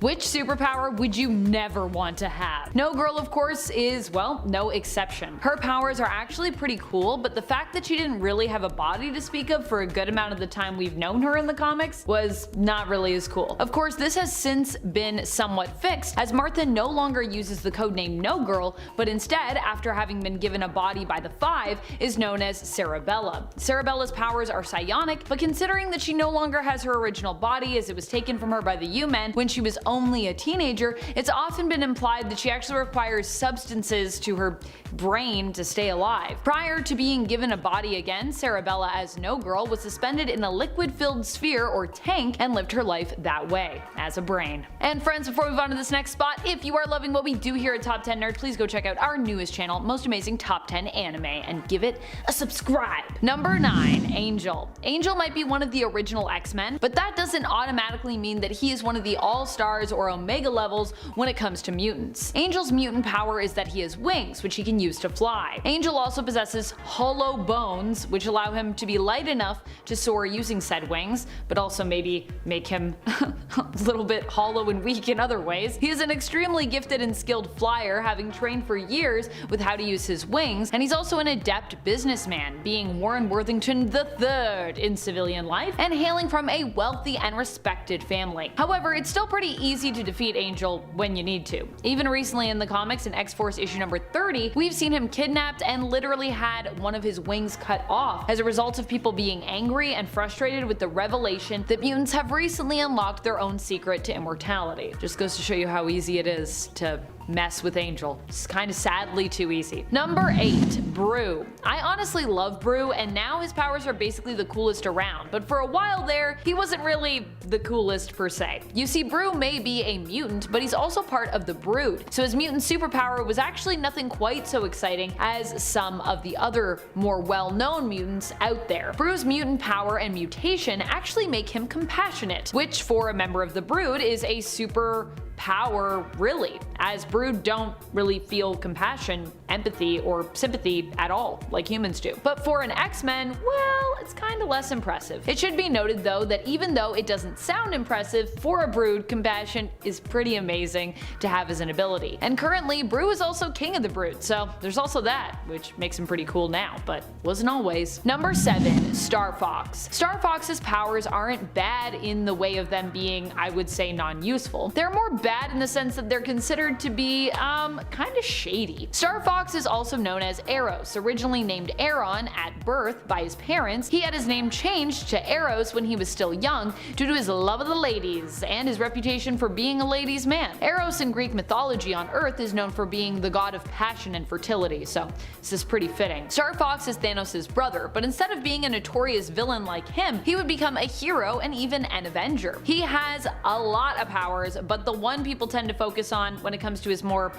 Which superpower would you never want to have? No Girl, of course, is, well, no exception. Her powers are actually pretty cool, but the fact that she didn't really have a body to speak of for a good amount of the time we've known her in the comics was not really as cool. Of course, this has since been somewhat fixed, as Martha no longer uses the codename No Girl, but instead, after having been given a body by the Five, is known as Cerebella. Cerebella's powers are psionic, but considering that she no longer has her original body as it was taken from her by the U-Men when she was only a teenager, it's often been implied that she actually requires substances to her brain to stay alive. Prior to being given a body again, Cerebella as No Girl was suspended in a liquid-filled sphere or tank and lived her life that way, as a brain. And friends, before we move on to this next spot, if you are loving what we do here at Top 10 Nerd, please go check out our newest channel, Most Amazing Top 10 Anime, and give it a subscribe. Number 9. Angel. Angel might be one of the original X-Men, but that doesn't automatically mean that he is one of the all-stars or Omega levels when it comes to mutants. Angel's mutant power is that he has wings, which he can use to fly. Angel also possesses hollow bones, which allow him to be light enough to soar using said wings, but also maybe make him a little bit hollow and weak in other ways. He is an extremely gifted and skilled flyer, having trained for years with how to use his wings, and he's also an adept businessman, being Warren Worthington III in civilian life and hailing from a wealthy and respected family. However, it's still pretty easy to defeat Angel when you need to. Even recently in the comics, in X-Force issue number 30, we've seen him kidnapped and literally had one of his wings cut off as a result of people being angry and frustrated with the revelation that mutants have recently unlocked their own secret to immortality. Just goes to show you how easy it is to mess with Angel. It's kind of sadly too easy. Number 8. Brew. I honestly love Brew, and now his powers are basically the coolest around, but for a while there, he wasn't really the coolest per se. You see, Brew may be a mutant, but he's also part of the Brood, so his mutant superpower was actually nothing quite so exciting as some of the other more well-known mutants out there. Brew's mutant power and mutation actually make him compassionate, which for a member of the Brood is a super power, really, as Brood don't really feel compassion, empathy, or sympathy at all, like humans do. But for an X-Men, well, it's kinda less impressive. It should be noted though that even though it doesn't sound impressive, for a Brood, compassion is pretty amazing to have as an ability. And currently, Brew is also king of the Brood, so there's also that, which makes him pretty cool now, but wasn't always. Number 7. Star Fox. Star Fox's powers aren't bad in the way of them being, I would say, non-useful. They're more bad in the sense that they're considered to be, kinda shady. Star Fox is also known as Eros, originally named Aaron at birth by his parents. He had his name changed to Eros when he was still young due to his love of the ladies and his reputation for being a ladies' man. Eros in Greek mythology on Earth is known for being the god of passion and fertility, so this is pretty fitting. Star Fox is Thanos' brother, but instead of being a notorious villain like him, he would become a hero and even an Avenger. He has a lot of powers, but the one people tend to focus on when it comes to his more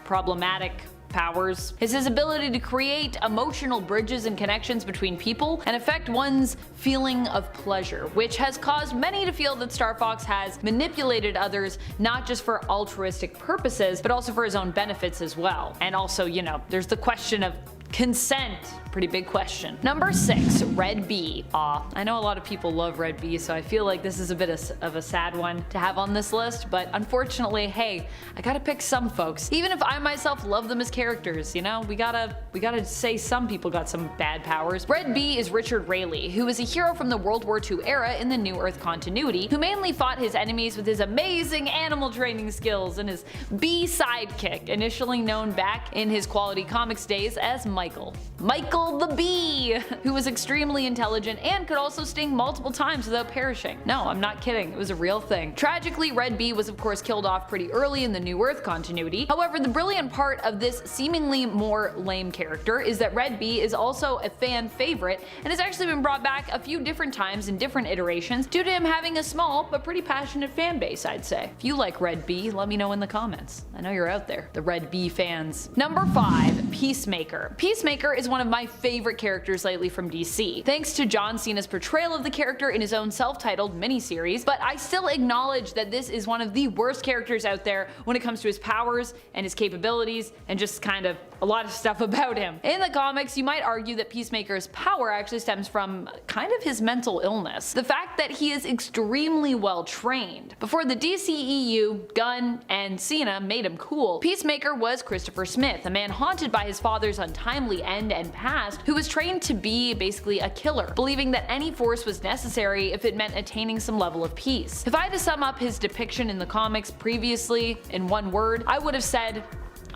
problematic powers is his ability to create emotional bridges and connections between people and affect one's feeling of pleasure, which has caused many to feel that Star Fox has manipulated others not just for altruistic purposes, but also for his own benefits as well. And also, you know, there's the question of consent. Pretty big question. Number 6. Red Bee. Aw, I know a lot of people love Red Bee, so I feel like this is a bit of a sad one to have on this list, but unfortunately, hey, I gotta pick some folks. Even if I myself love them as characters, you know, we gotta say some people got some bad powers. Red Bee is Richard Rayleigh, who was a hero from the World War II era in the New Earth continuity, who mainly fought his enemies with his amazing animal training skills and his bee sidekick, initially known back in his Quality Comics days as Michael the Bee, who was extremely intelligent and could also sting multiple times without perishing. No, I'm not kidding, it was a real thing. Tragically, Red Bee was of course killed off pretty early in the New Earth continuity. However, the brilliant part of this seemingly more lame character is that Red Bee is also a fan favorite and has actually been brought back a few different times in different iterations due to him having a small but pretty passionate fan base, I'd say. If you like Red Bee, let me know in the comments. I know you're out there, the Red Bee fans. Number 5. Peacemaker. Peacemaker is one of my favorite characters lately from DC, thanks to John Cena's portrayal of the character in his own self-titled miniseries, but I still acknowledge that this is one of the worst characters out there when it comes to his powers and his capabilities and just kind of a lot of stuff about him. In the comics, you might argue that Peacemaker's power actually stems from kind of his mental illness. The fact that he is extremely well trained. Before the DCEU, Gunn, and Cena made him cool, Peacemaker was Christopher Smith, a man haunted by his father's untimely end and past, who was trained to be basically a killer, believing that any force was necessary if it meant attaining some level of peace. If I had to sum up his depiction in the comics previously in one word, I would have said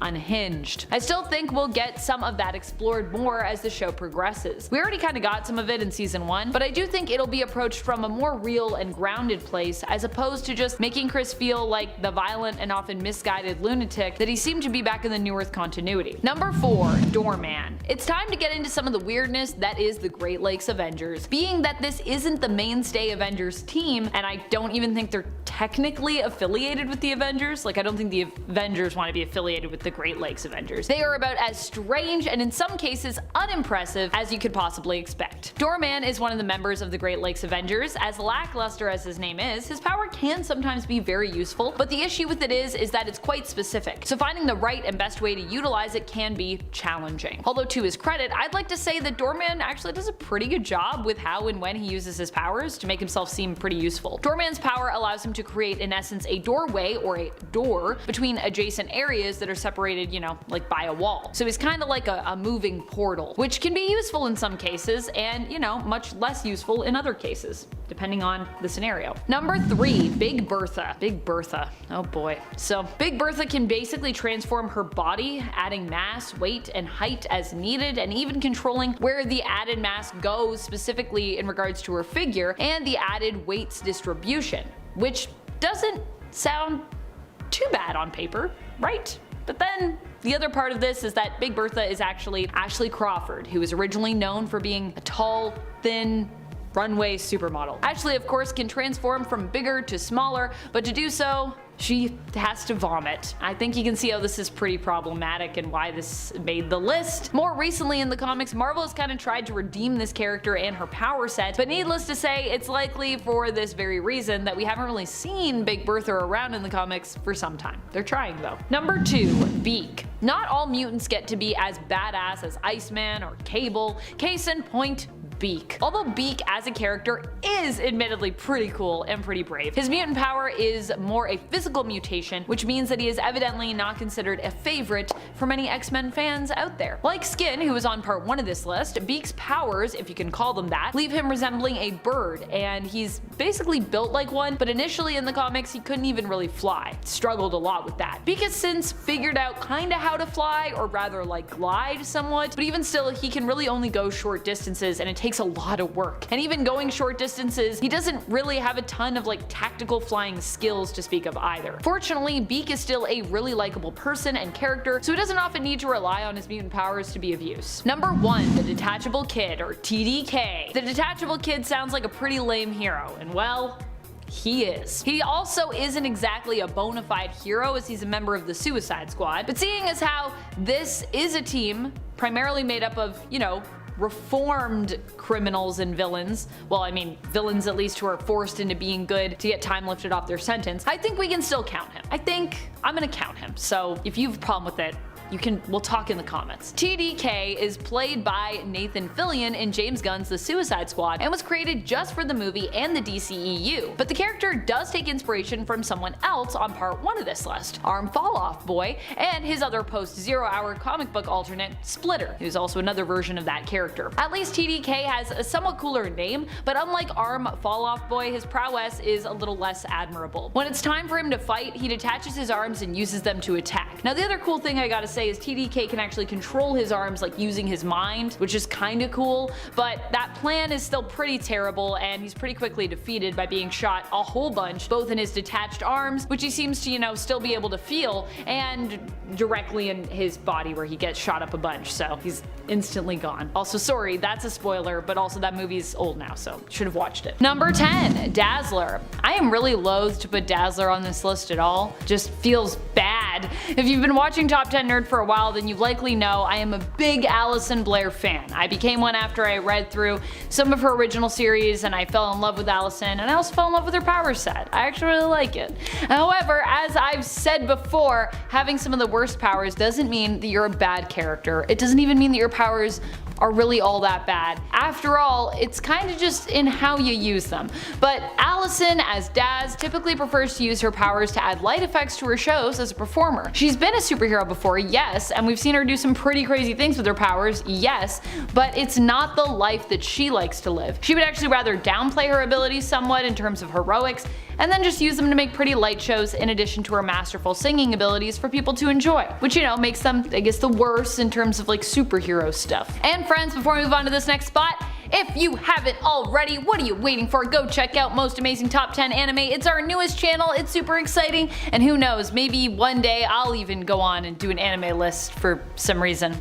unhinged. I still think we'll get some of that explored more as the show progresses. We already kind of got some of it in season 1, but I do think it'll be approached from a more real and grounded place as opposed to just making Chris feel like the violent and often misguided lunatic that he seemed to be back in the New Earth continuity. Number 4. Doorman. It's time to get into some of the weirdness that is the Great Lakes Avengers. Being that this isn't the mainstay Avengers team, and I don't even think they're technically affiliated with the Avengers, like I don't think the Avengers want to be affiliated with the Great Lakes Avengers. They are about as strange and in some cases unimpressive as you could possibly expect. Doorman is one of the members of the Great Lakes Avengers. As lackluster as his name is, his power can sometimes be very useful, but the issue with it is that it's quite specific, so finding the right and best way to utilize it can be challenging. Although to his credit, I'd like to say that Doorman actually does a pretty good job with how and when he uses his powers to make himself seem pretty useful. Doorman's power allows him to create in essence a doorway or a door between adjacent areas that are separated, you know, like by a wall. So he's kind of like a moving portal, which can be useful in some cases and, you know, much less useful in other cases, depending on the scenario. Number 3, Big Bertha. Big Bertha. Oh boy. So Big Bertha can basically transform her body, adding mass, weight, and height as needed, and even controlling where the added mass goes specifically in regards to her figure and the added weight's distribution, which doesn't sound too bad on paper, right? But then the other part of this is that Big Bertha is actually Ashley Crawford, who was originally known for being a tall, thin, runway supermodel. Ashley, of course, can transform from bigger to smaller, but to do so, she has to vomit. I think you can see how this is pretty problematic and why this made the list. More recently in the comics, Marvel has kind of tried to redeem this character and her power set, but needless to say, it's likely for this very reason that we haven't really seen Big Bertha around in the comics for some time. They're trying though. Number 2, Beak. Not all mutants get to be as badass as Iceman or Cable. Case in point, Beak. Although Beak as a character is admittedly pretty cool and pretty brave, his mutant power is more a physical mutation, which means that he is evidently not considered a favorite for many X-Men fans out there. Like Skin, who was on part 1 of this list, Beak's powers, if you can call them that, leave him resembling a bird, and he's basically built like one, but initially in the comics he couldn't even really fly. Struggled a lot with that. Beak has since figured out kinda how to fly, or rather like glide somewhat, but even still he can really only go short distances and it takes a lot of work. And even going short distances, he doesn't really have a ton of like tactical flying skills to speak of either. Fortunately, Beak is still a really likable person and character, so he doesn't often need to rely on his mutant powers to be of use. Number 1, the Detachable Kid, or TDK. The Detachable Kid sounds like a pretty lame hero, and well, he is. He also isn't exactly a bona fide hero as he's a member of the Suicide Squad, but seeing as how this is a team primarily made up of, you know, reformed criminals and villains, well I mean villains at least who are forced into being good to get time lifted off their sentence, I think we can still count him. I think I'm gonna count him, so if you have a problem with it, we'll talk in the comments. TDK is played by Nathan Fillion in James Gunn's The Suicide Squad and was created just for the movie and the DCEU, but the character does take inspiration from someone else on part 1 of this list, Arm Fall Off Boy, and his other post-Zero Hour comic book alternate, Splitter, who's also another version of that character. At least TDK has a somewhat cooler name, but unlike Arm Fall Off Boy, his prowess is a little less admirable. When it's time for him to fight, he detaches his arms and uses them to attack. Now the other cool thing I gotta say is TDK can actually control his arms like using his mind, which is kinda cool, but that plan is still pretty terrible and he's pretty quickly defeated by being shot a whole bunch, both in his detached arms, which he seems to, you know, still be able to feel, and directly in his body where he gets shot up a bunch, so he's instantly gone. Also, sorry, that's a spoiler, but also that movie's old now, so should have watched it. Number 10, Dazzler. I am really loath to put Dazzler on this list at all. Just feels bad god! If you've been watching Top 10 Nerd for a while, then you likely know I am a big Alison Blair fan. I became one after I read through some of her original series and I fell in love with Alison, and I also fell in love with her power set. I actually really like it. However, as I've said before, having some of the worst powers doesn't mean that you're a bad character. It doesn't even mean that your powers are really all that bad. After all, it's kind of just in how you use them. But Alison, as Daz, typically prefers to use her powers to add light effects to her shows as a performer. She's been a superhero before, yes, and we've seen her do some pretty crazy things with her powers, yes, but it's not the life that she likes to live. She would actually rather downplay her abilities somewhat in terms of heroics, and then just use them to make pretty light shows in addition to her masterful singing abilities for people to enjoy. Which, you know, makes them, I guess, the worst in terms of like superhero stuff. And friends, before we move on to this next spot, if you haven't already, what are you waiting for? Go check out Most Amazing Top 10 Anime. It's our newest channel, it's super exciting, and who knows, maybe one day I'll even go on and do an anime list for some reason.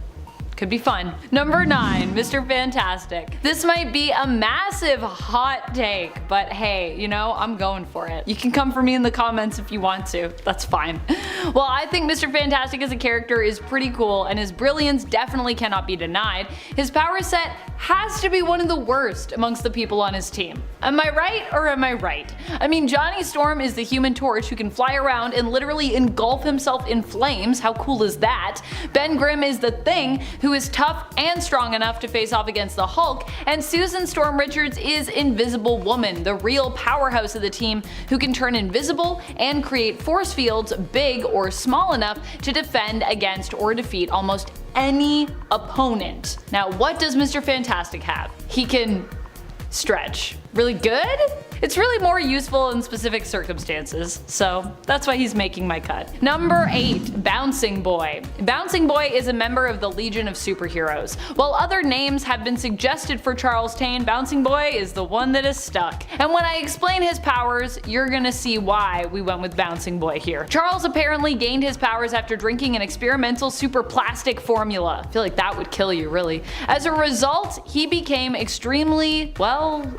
Could be fun. Number 9, Mr. Fantastic. This might be a massive hot take, but hey, you know, I'm going for it. You can come for me in the comments if you want to. That's fine. Well, I think Mr. Fantastic as a character is pretty cool, and his brilliance definitely cannot be denied. His power set has to be one of the worst amongst the people on his team. Am I right or am I right? I mean, Johnny Storm is the Human Torch who can fly around and literally engulf himself in flames. How cool is that? Ben Grimm is the Thing, who is tough and strong enough to face off against the Hulk, and Susan Storm Richards is Invisible Woman, the real powerhouse of the team who can turn invisible and create force fields big or small enough to defend against or defeat almost any opponent. Now, what does Mr. Fantastic have? He can stretch. Really good? It's really more useful in specific circumstances, so that's why he's making my cut. Number 8, Bouncing Boy. Bouncing Boy is a member of the Legion of Superheroes. While other names have been suggested for Charles Tane, Bouncing Boy is the one that is stuck. And when I explain his powers, you're gonna see why we went with Bouncing Boy here. Charles apparently gained his powers after drinking an experimental super plastic formula. I feel like that would kill you, really. As a result, he became extremely, well,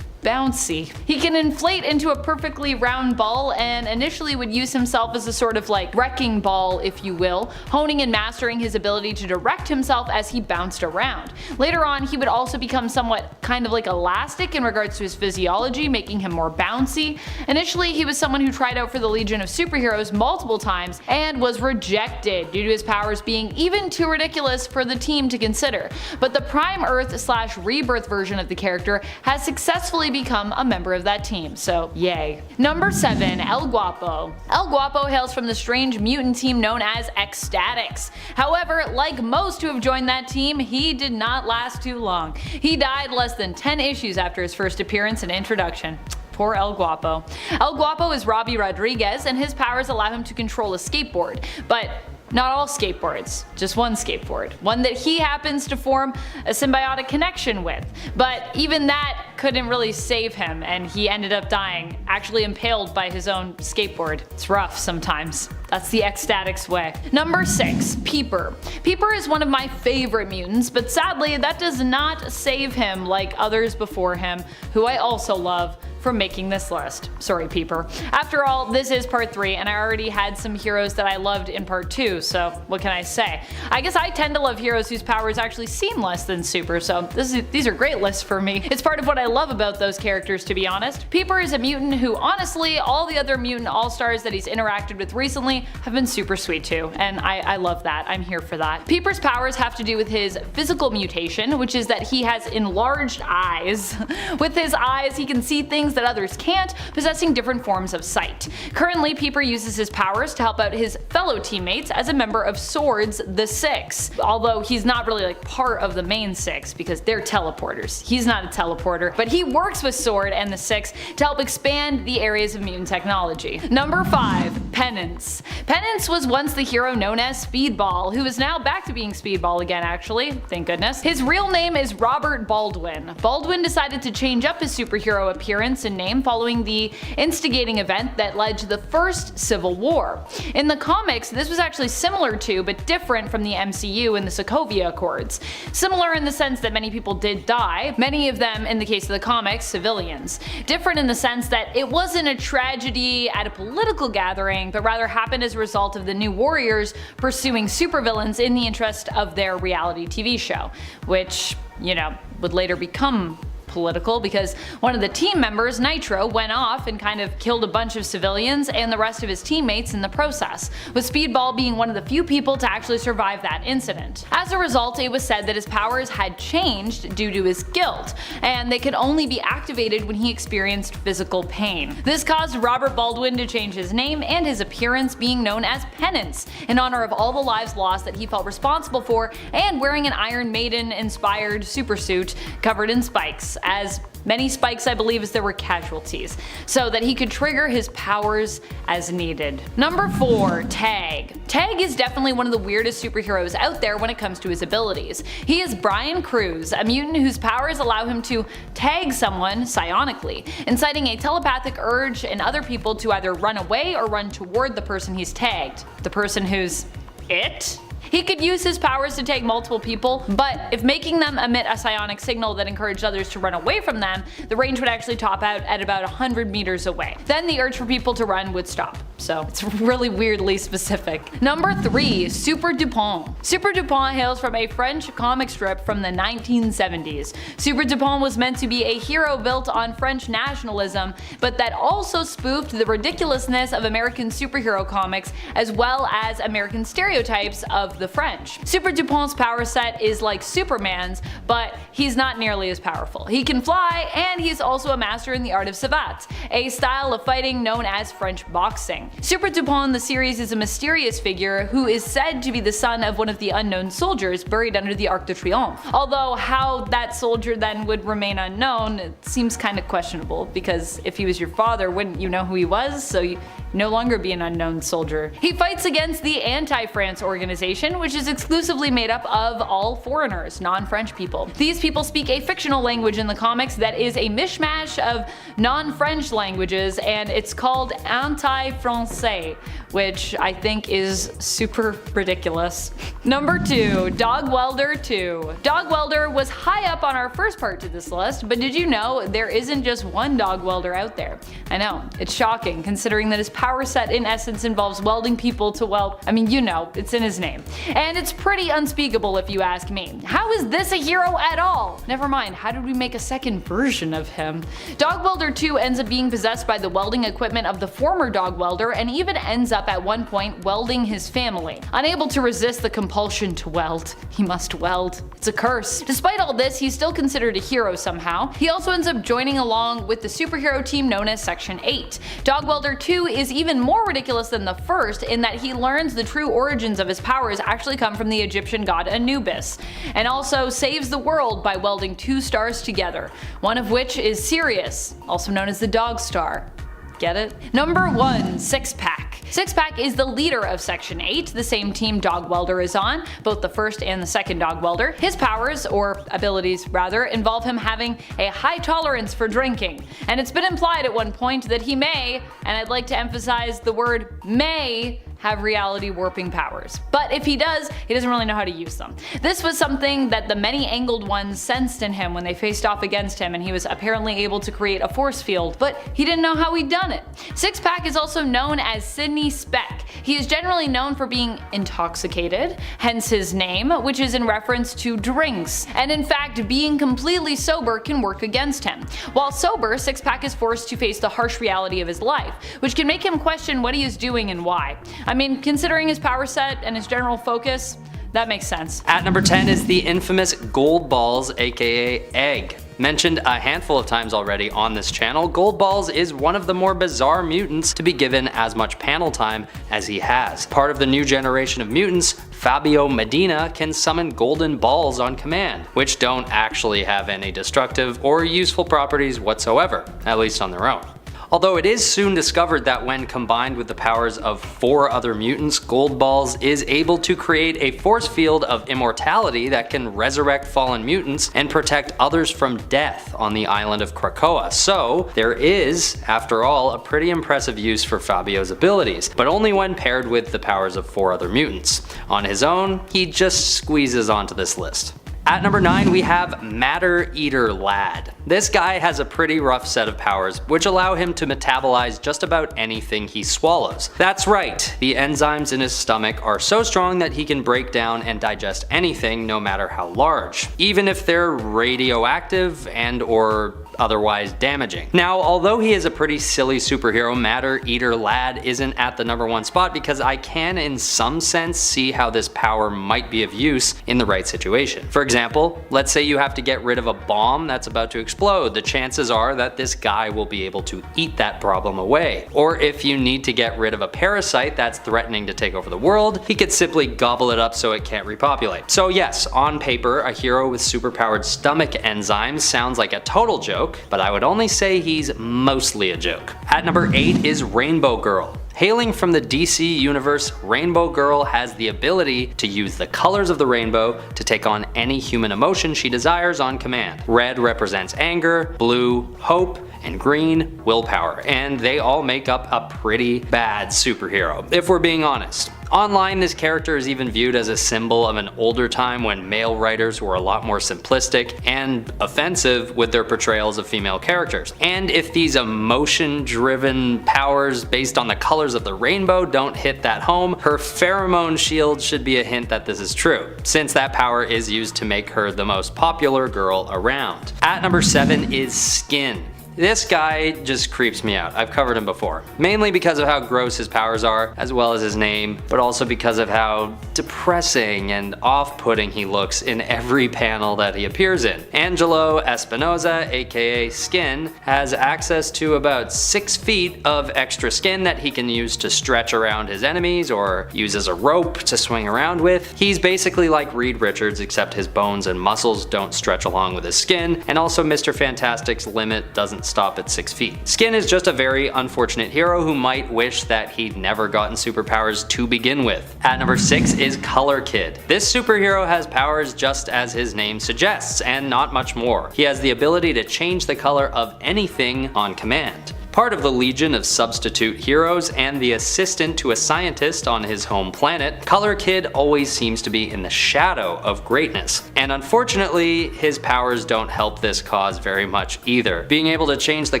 bouncy. He can inflate into a perfectly round ball and initially would use himself as a sort of like wrecking ball, if you will, honing and mastering his ability to direct himself as he bounced around. Later on, he would also become somewhat kind of like elastic in regards to his physiology, making him more bouncy. Initially, he was someone who tried out for the Legion of Superheroes multiple times and was rejected due to his powers being even too ridiculous for the team to consider. But the Prime Earth / Rebirth version of the character has successfully become a member of that team, so yay. Number 7, El Guapo. El Guapo hails from the strange mutant team known as Ecstatics. However, like most who have joined that team, he did not last too long. He died less than 10 issues after his first appearance and introduction. Poor El Guapo. El Guapo is Robbie Rodriguez, and his powers allow him to control a skateboard, but not all skateboards, just one skateboard. One that he happens to form a symbiotic connection with. But even that couldn't really save him, and he ended up dying, actually impaled by his own skateboard. It's rough sometimes. That's the Ecstatics way. Number 6, Peeper. Peeper is one of my favorite mutants, but sadly that does not save him like others before him, who I also love, from making this list. Sorry, Peeper. After all, this is part 3, and I already had some heroes that I loved in part 2, so what can I say? I guess I tend to love heroes whose powers actually seem less than super, so these are great lists for me. It's part of what I love about those characters, to be honest. Peeper is a mutant who, honestly, all the other mutant all-stars that he's interacted with recently have been super sweet too, and I love that. I'm here for that. Peeper's powers have to do with his physical mutation, which is that he has enlarged eyes. With his eyes, he can see things that others can't, possessing different forms of sight. Currently, Peeper uses his powers to help out his fellow teammates as a member of Swords the Six, although he's not really like part of the main Six because they're teleporters. He's not a teleporter, but he works with Sword and the Six to help expand the areas of mutant technology. Number 5, Penance. Penance was once the hero known as Speedball, who is now back to being Speedball again, actually, thank goodness. His real name is Robert Baldwin. Baldwin decided to change up his superhero appearance and name following the instigating event that led to the first Civil War. In the comics, this was actually similar to, but different from the MCU in the Sokovia Accords. Similar in the sense that many people did die, many of them, in the case of the comics, civilians. Different in the sense that it wasn't a tragedy at a political gathering, strength, but rather happened as a result of the New Warriors pursuing supervillains in the interest of their reality TV show, which, you know, would later become political because one of the team members, Nitro, went off and kind of killed a bunch of civilians and the rest of his teammates in the process, with Speedball being one of the few people to actually survive that incident. As a result, it was said that his powers had changed due to his guilt, and they could only be activated when he experienced physical pain. This caused Robert Baldwin to change his name and his appearance, being known as Penance, in honor of all the lives lost that he felt responsible for, and wearing an Iron Maiden inspired supersuit covered in spikes, as many spikes I believe as there were casualties, so that he could trigger his powers as needed. Number 4. Tag. Tag is definitely one of the weirdest superheroes out there when it comes to his abilities. He is Brian Cruz, a mutant whose powers allow him to tag someone psionically, inciting a telepathic urge in other people to either run away or run toward the person he's tagged. The person who's it? He could use his powers to tag multiple people, but if making them emit a psionic signal that encouraged others to run away from them, the range would actually top out at about 100 meters away. Then the urge for people to run would stop. So it's really weirdly specific. Number 3. Super Dupont. Super Dupont hails from a French comic strip from the 1970s. Super Dupont was meant to be a hero built on French nationalism, but that also spoofed the ridiculousness of American superhero comics as well as American stereotypes of the French. Super Dupont's power set is like Superman's, but he's not nearly as powerful. He can fly, and he's also a master in the art of savate, a style of fighting known as French boxing. Super Dupont in the series is a mysterious figure who is said to be the son of one of the unknown soldiers buried under the Arc de Triomphe. Although how that soldier then would remain unknown, it seems kind of questionable, because if he was your father, wouldn't you know who he was? So you no longer be an unknown soldier. He fights against the Anti-France organization, which is exclusively made up of all foreigners, non-French people. These people speak a fictional language in the comics that is a mishmash of non-French languages, and it's called Anti-Francais, which I think is super ridiculous. Number 2. Dog Welder 2. Dog Welder was high up on our first part to this list, but did you know there isn't just one Dog Welder out there? I know, it's shocking considering that his power set in essence involves welding people to weld. I mean, you know, it's in his name. And it's pretty unspeakable if you ask me. How is this a hero at all? Never mind, how did we make a second version of him? Dog Welder 2 ends up being possessed by the welding equipment of the former Dog Welder, and even ends up at one point welding his family. Unable to resist the compulsion to weld, he must weld. It's a curse. Despite all this, he's still considered a hero somehow. He also ends up joining along with the superhero team known as Section 8. Dog Welder 2 is even more ridiculous than the first in that he learns the true origins of his powers actually come from the Egyptian god Anubis, and also saves the world by welding 2 stars together, one of which is Sirius, also known as the Dog Star. Get it? Number 1. Six Pack. Six Pack is the leader of Section 8, the same team Dog Welder is on, both the first and the second Dog Welder. His powers, or abilities rather, involve him having a high tolerance for drinking, and it's been implied at one point that he may, and I'd like to emphasize the word may, have reality warping powers. But if he does, he doesn't really know how to use them. This was something that the many angled ones sensed in him when they faced off against him, and he was apparently able to create a force field, but he didn't know how he'd done it. Six Pack is also known as Sydney Speck. He is generally known for being intoxicated, hence his name, which is in reference to drinks, and in fact being completely sober can work against him. While sober, Six Pack is forced to face the harsh reality of his life, which can make him question what he is doing and why. I mean, considering his power set and his general focus, that makes sense. At number 10 is the infamous Goldballs, aka Egg. Mentioned a handful of times already on this channel, Goldballs is one of the more bizarre mutants to be given as much panel time as he has. Part of the new generation of mutants, Fabio Medina can summon golden balls on command, which don't actually have any destructive or useful properties whatsoever, at least on their own. Although it is soon discovered that when combined with the powers of 4 other mutants, Goldballs is able to create a force field of immortality that can resurrect fallen mutants and protect others from death on the island of Krakoa. So there is, after all, a pretty impressive use for Fabio's abilities, but only when paired with the powers of 4 other mutants. On his own, he just squeezes onto this list. At number 9 we have Matter Eater Lad. This guy has a pretty rough set of powers which allow him to metabolize just about anything he swallows. That's right, the enzymes in his stomach are so strong that he can break down and digest anything no matter how large, even if they're radioactive and or otherwise damaging. Now, although he is a pretty silly superhero, Matter Eater Lad isn't at the number 1 spot because I can in some sense see how this power might be of use in the right situation. For example, let's say you have to get rid of a bomb that's about to explode. The chances are that this guy will be able to eat that problem away. Or if you need to get rid of a parasite that's threatening to take over the world, he could simply gobble it up so it can't repopulate. So yes, on paper, a hero with superpowered stomach enzymes sounds like a total joke, but I would only say he's mostly a joke. At number 8 is Rainbow Girl. Hailing from the DC universe, Rainbow Girl has the ability to use the colors of the rainbow to take on any human emotion she desires on command. Red represents anger, blue, hope, and green, willpower, and they all make up a pretty bad superhero, if we're being honest. Online, this character is even viewed as a symbol of an older time when male writers were a lot more simplistic and offensive with their portrayals of female characters. And if these emotion-driven powers based on the colors of the rainbow don't hit that home, her pheromone shield should be a hint that this is true, since that power is used to make her the most popular girl around. At number 7 is Skin. This guy just creeps me out. I've covered him before. Mainly because of how gross his powers are, as well as his name, but also because of how depressing and off-putting he looks in every panel that he appears in. Angelo Espinosa, aka Skin, has access to about 6 feet of extra skin that he can use to stretch around his enemies or use as a rope to swing around with. He's basically like Reed Richards, except his bones and muscles don't stretch along with his skin, and also Mr. Fantastic's limit doesn't stop at 6 feet. Skin is just a very unfortunate hero who might wish that he'd never gotten superpowers to begin with. At number 6 is Color Kid. This superhero has powers just as his name suggests, and not much more. He has the ability to change the color of anything on command. Part of the legion of substitute heroes and the assistant to a scientist on his home planet, Color Kid always seems to be in the shadow of greatness. And unfortunately, his powers don't help this cause very much either. Being able to change the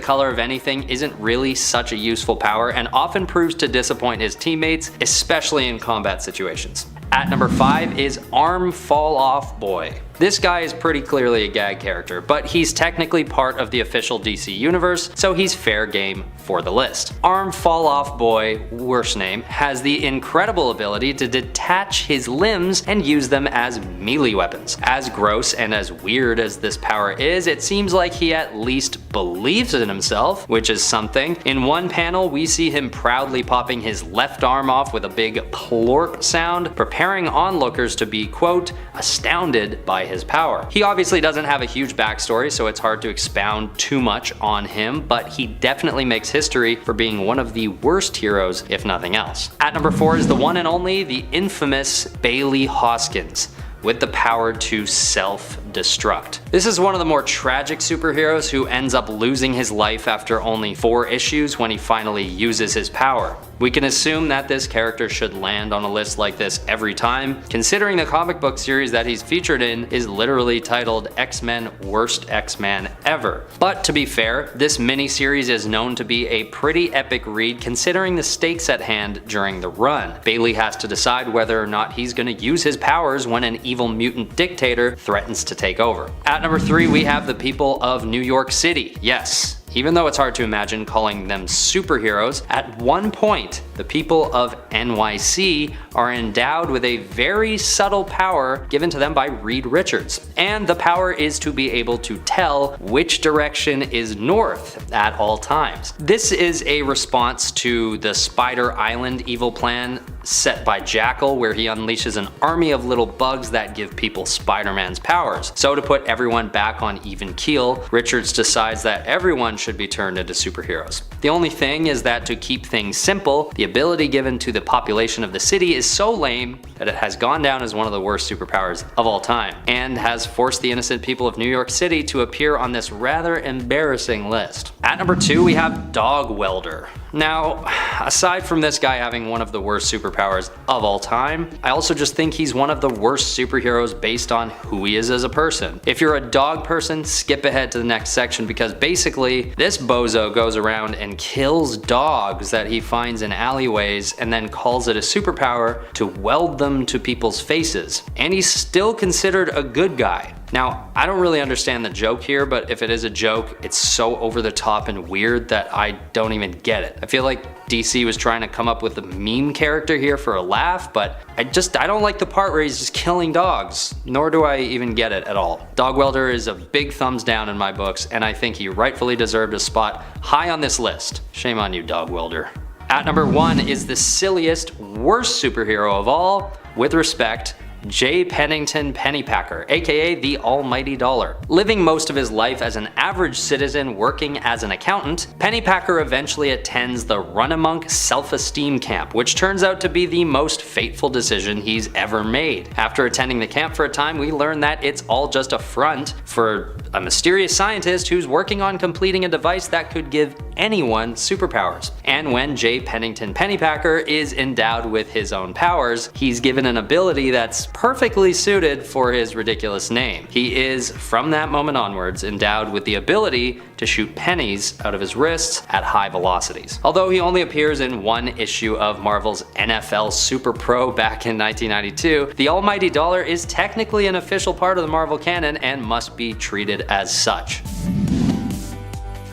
color of anything isn't really such a useful power and often proves to disappoint his teammates, especially in combat situations. At number 5 is Arm Fall Off Boy. This guy is pretty clearly a gag character, but he's technically part of the official DC universe, so he's fair game for the list. Arm Fall Off Boy, worse name, has the incredible ability to detach his limbs and use them as melee weapons. As gross and as weird as this power is, it seems like he at least believes in himself, which is something. In one panel, we see him proudly popping his left arm off with a big plorp sound, preparing onlookers to be, quote, astounded by his power. He obviously doesn't have a huge backstory, so it's hard to expound too much on him, but he definitely makes history for being one of the worst heroes, if nothing else. At number 4 is the one and only, the infamous Bailey Hoskins, with the power to self-destruct. This is one of the more tragic superheroes who ends up losing his life after only 4 issues when he finally uses his power. We can assume that this character should land on a list like this every time, considering the comic book series that he's featured in is literally titled X-Men Worst X-Man Ever. But to be fair, this miniseries is known to be a pretty epic read considering the stakes at hand during the run. Bailey has to decide whether or not he's going to use his powers when an evil mutant dictator threatens to take over. At number 3 we have the people of New York City. Yes, even though it's hard to imagine calling them superheroes, at one point, the people of NYC are endowed with a very subtle power given to them by Reed Richards. And the power is to be able to tell which direction is north at all times. This is a response to the Spider Island evil plan set by Jackal, where he unleashes an army of little bugs that give people Spider-Man's powers. So to put everyone back on even keel, Richards decides that everyone should be turned into superheroes. The only thing is that to keep things simple, the ability given to the population of the city is so lame that it has gone down as one of the worst superpowers of all time, and has forced the innocent people of New York City to appear on this rather embarrassing list. At number 2 we have Dog Welder. Now, aside from this guy having one of the worst superpowers of all time, I also just think he's one of the worst superheroes based on who he is as a person. If you're a dog person, skip ahead to the next section because basically this bozo goes around and kills dogs that he finds in alleyways and then calls it a superpower to weld them to people's faces. And he's still considered a good guy. Now, I don't really understand the joke here, but if it is a joke, it's so over the top and weird that I don't even get it. I feel like DC was trying to come up with a meme character here for a laugh, but I don't like the part where he's just killing dogs, nor do I even get it at all. Dog Welder is a big thumbs down in my books, and I think he rightfully deserved a spot high on this list. Shame on you, Dog Welder. At number 1 is the silliest, worst superhero of all, with respect, J. Pennington Pennypacker, aka the Almighty Dollar. Living most of his life as an average citizen working as an accountant, Pennypacker eventually attends the Run-a-Monk self-esteem camp, which turns out to be the most fateful decision he's ever made. After attending the camp for a time, we learn that it's all just a front for a mysterious scientist who's working on completing a device that could give anyone superpowers. And when J. Pennington Pennypacker is endowed with his own powers, he's given an ability that's perfectly suited for his ridiculous name. He is, from that moment onwards, endowed with the ability to shoot pennies out of his wrists at high velocities. Although he only appears in one issue of Marvel's NFL Super Pro back in 1992, the Almighty Dollar is technically an official part of the Marvel canon and must be treated as such.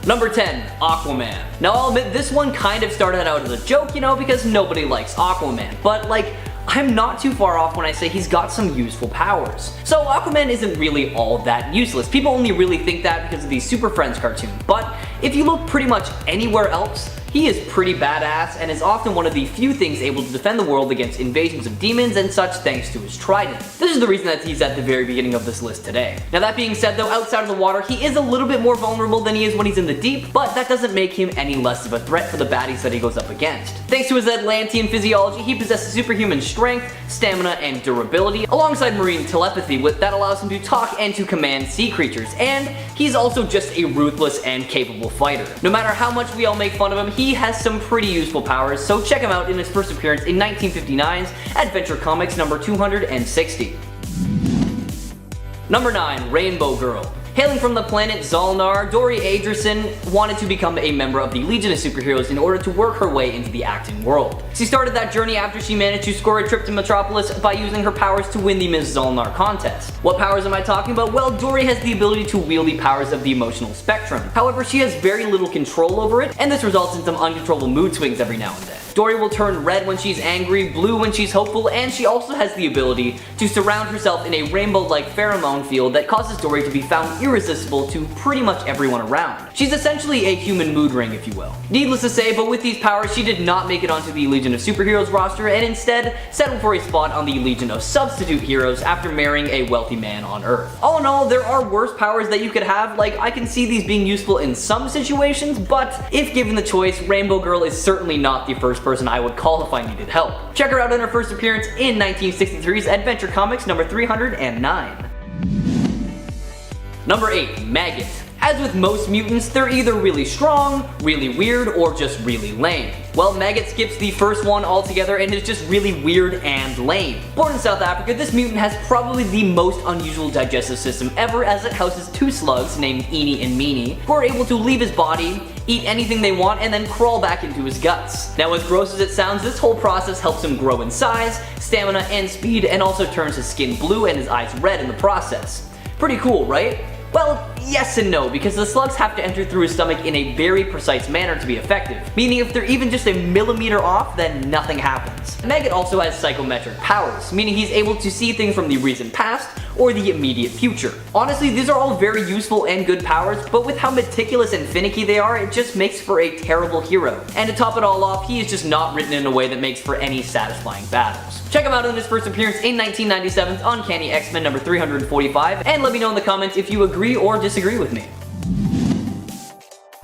Number 10, Aquaman. Now I'll admit this one kind of started out as a joke, because nobody likes Aquaman, but I'm not too far off when I say he's got some useful powers. So Aquaman isn't really all that useless. People only really think that because of the Super Friends cartoon, but if you look pretty much anywhere else, he is pretty badass and is often one of the few things able to defend the world against invasions of demons and such thanks to his trident. This is the reason that he's at the very beginning of this list today. Now that being said though, outside of the water, he is a little bit more vulnerable than he is when he's in the deep, but that doesn't make him any less of a threat for the baddies that he goes up against. Thanks to his Atlantean physiology, he possesses superhuman strength, stamina, and durability, alongside marine telepathy that allows him to talk and to command sea creatures, and he's also just a ruthless and capable fighter. No matter how much we all make fun of him, he has some pretty useful powers, so check him out in his first appearance in 1959's Adventure Comics number 260. Number 9, Rainbow Girl. Hailing from the planet Zolnar, Dori Adrison wanted to become a member of the Legion of Superheroes in order to work her way into the acting world. She started that journey after she managed to score a trip to Metropolis by using her powers to win the Ms. Zolnar contest. What powers am I talking about? Well, Dori has the ability to wield the powers of the emotional spectrum. However, she has very little control over it, and this results in some uncontrollable mood swings every now and then. Dori will turn red when she's angry, blue when she's hopeful, and she also has the ability to surround herself in a rainbow-like pheromone field that causes Dori to be found irresistible to pretty much everyone around. She's essentially a human mood ring, if you will. Needless to say, but with these powers, she did not make it onto the Legion of Superheroes roster and instead settled for a spot on the Legion of Substitute Heroes after marrying a wealthy man on Earth. All in all, there are worse powers that you could have, I can see these being useful in some situations, but if given the choice, Rainbow Girl is certainly not the first person I would call if I needed help. Check her out in her first appearance in 1963's Adventure Comics number 309. Number 8, Maggot. As with most mutants, they're either really strong, really weird, or just really lame. Well, Maggot skips the first one altogether and is just really weird and lame. Born in South Africa, this mutant has probably the most unusual digestive system ever, as it houses two slugs named Eenie and Meenie, who are able to leave his body, eat anything they want, and then crawl back into his guts. Now, as gross as it sounds, this whole process helps him grow in size, stamina, and speed, and also turns his skin blue and his eyes red in the process. Pretty cool, right? Well, yes and no, because the slugs have to enter through his stomach in a very precise manner to be effective, meaning if they're even just a millimeter off, then nothing happens. Maggot also has psychometric powers, meaning he's able to see things from the recent past or the immediate future. Honestly, these are all very useful and good powers, but with how meticulous and finicky they are, it just makes for a terrible hero. And to top it all off, he is just not written in a way that makes for any satisfying battles. Check him out in his first appearance in 1997's Uncanny X-Men number 345, and let me know in the comments if you agree or disagree with me.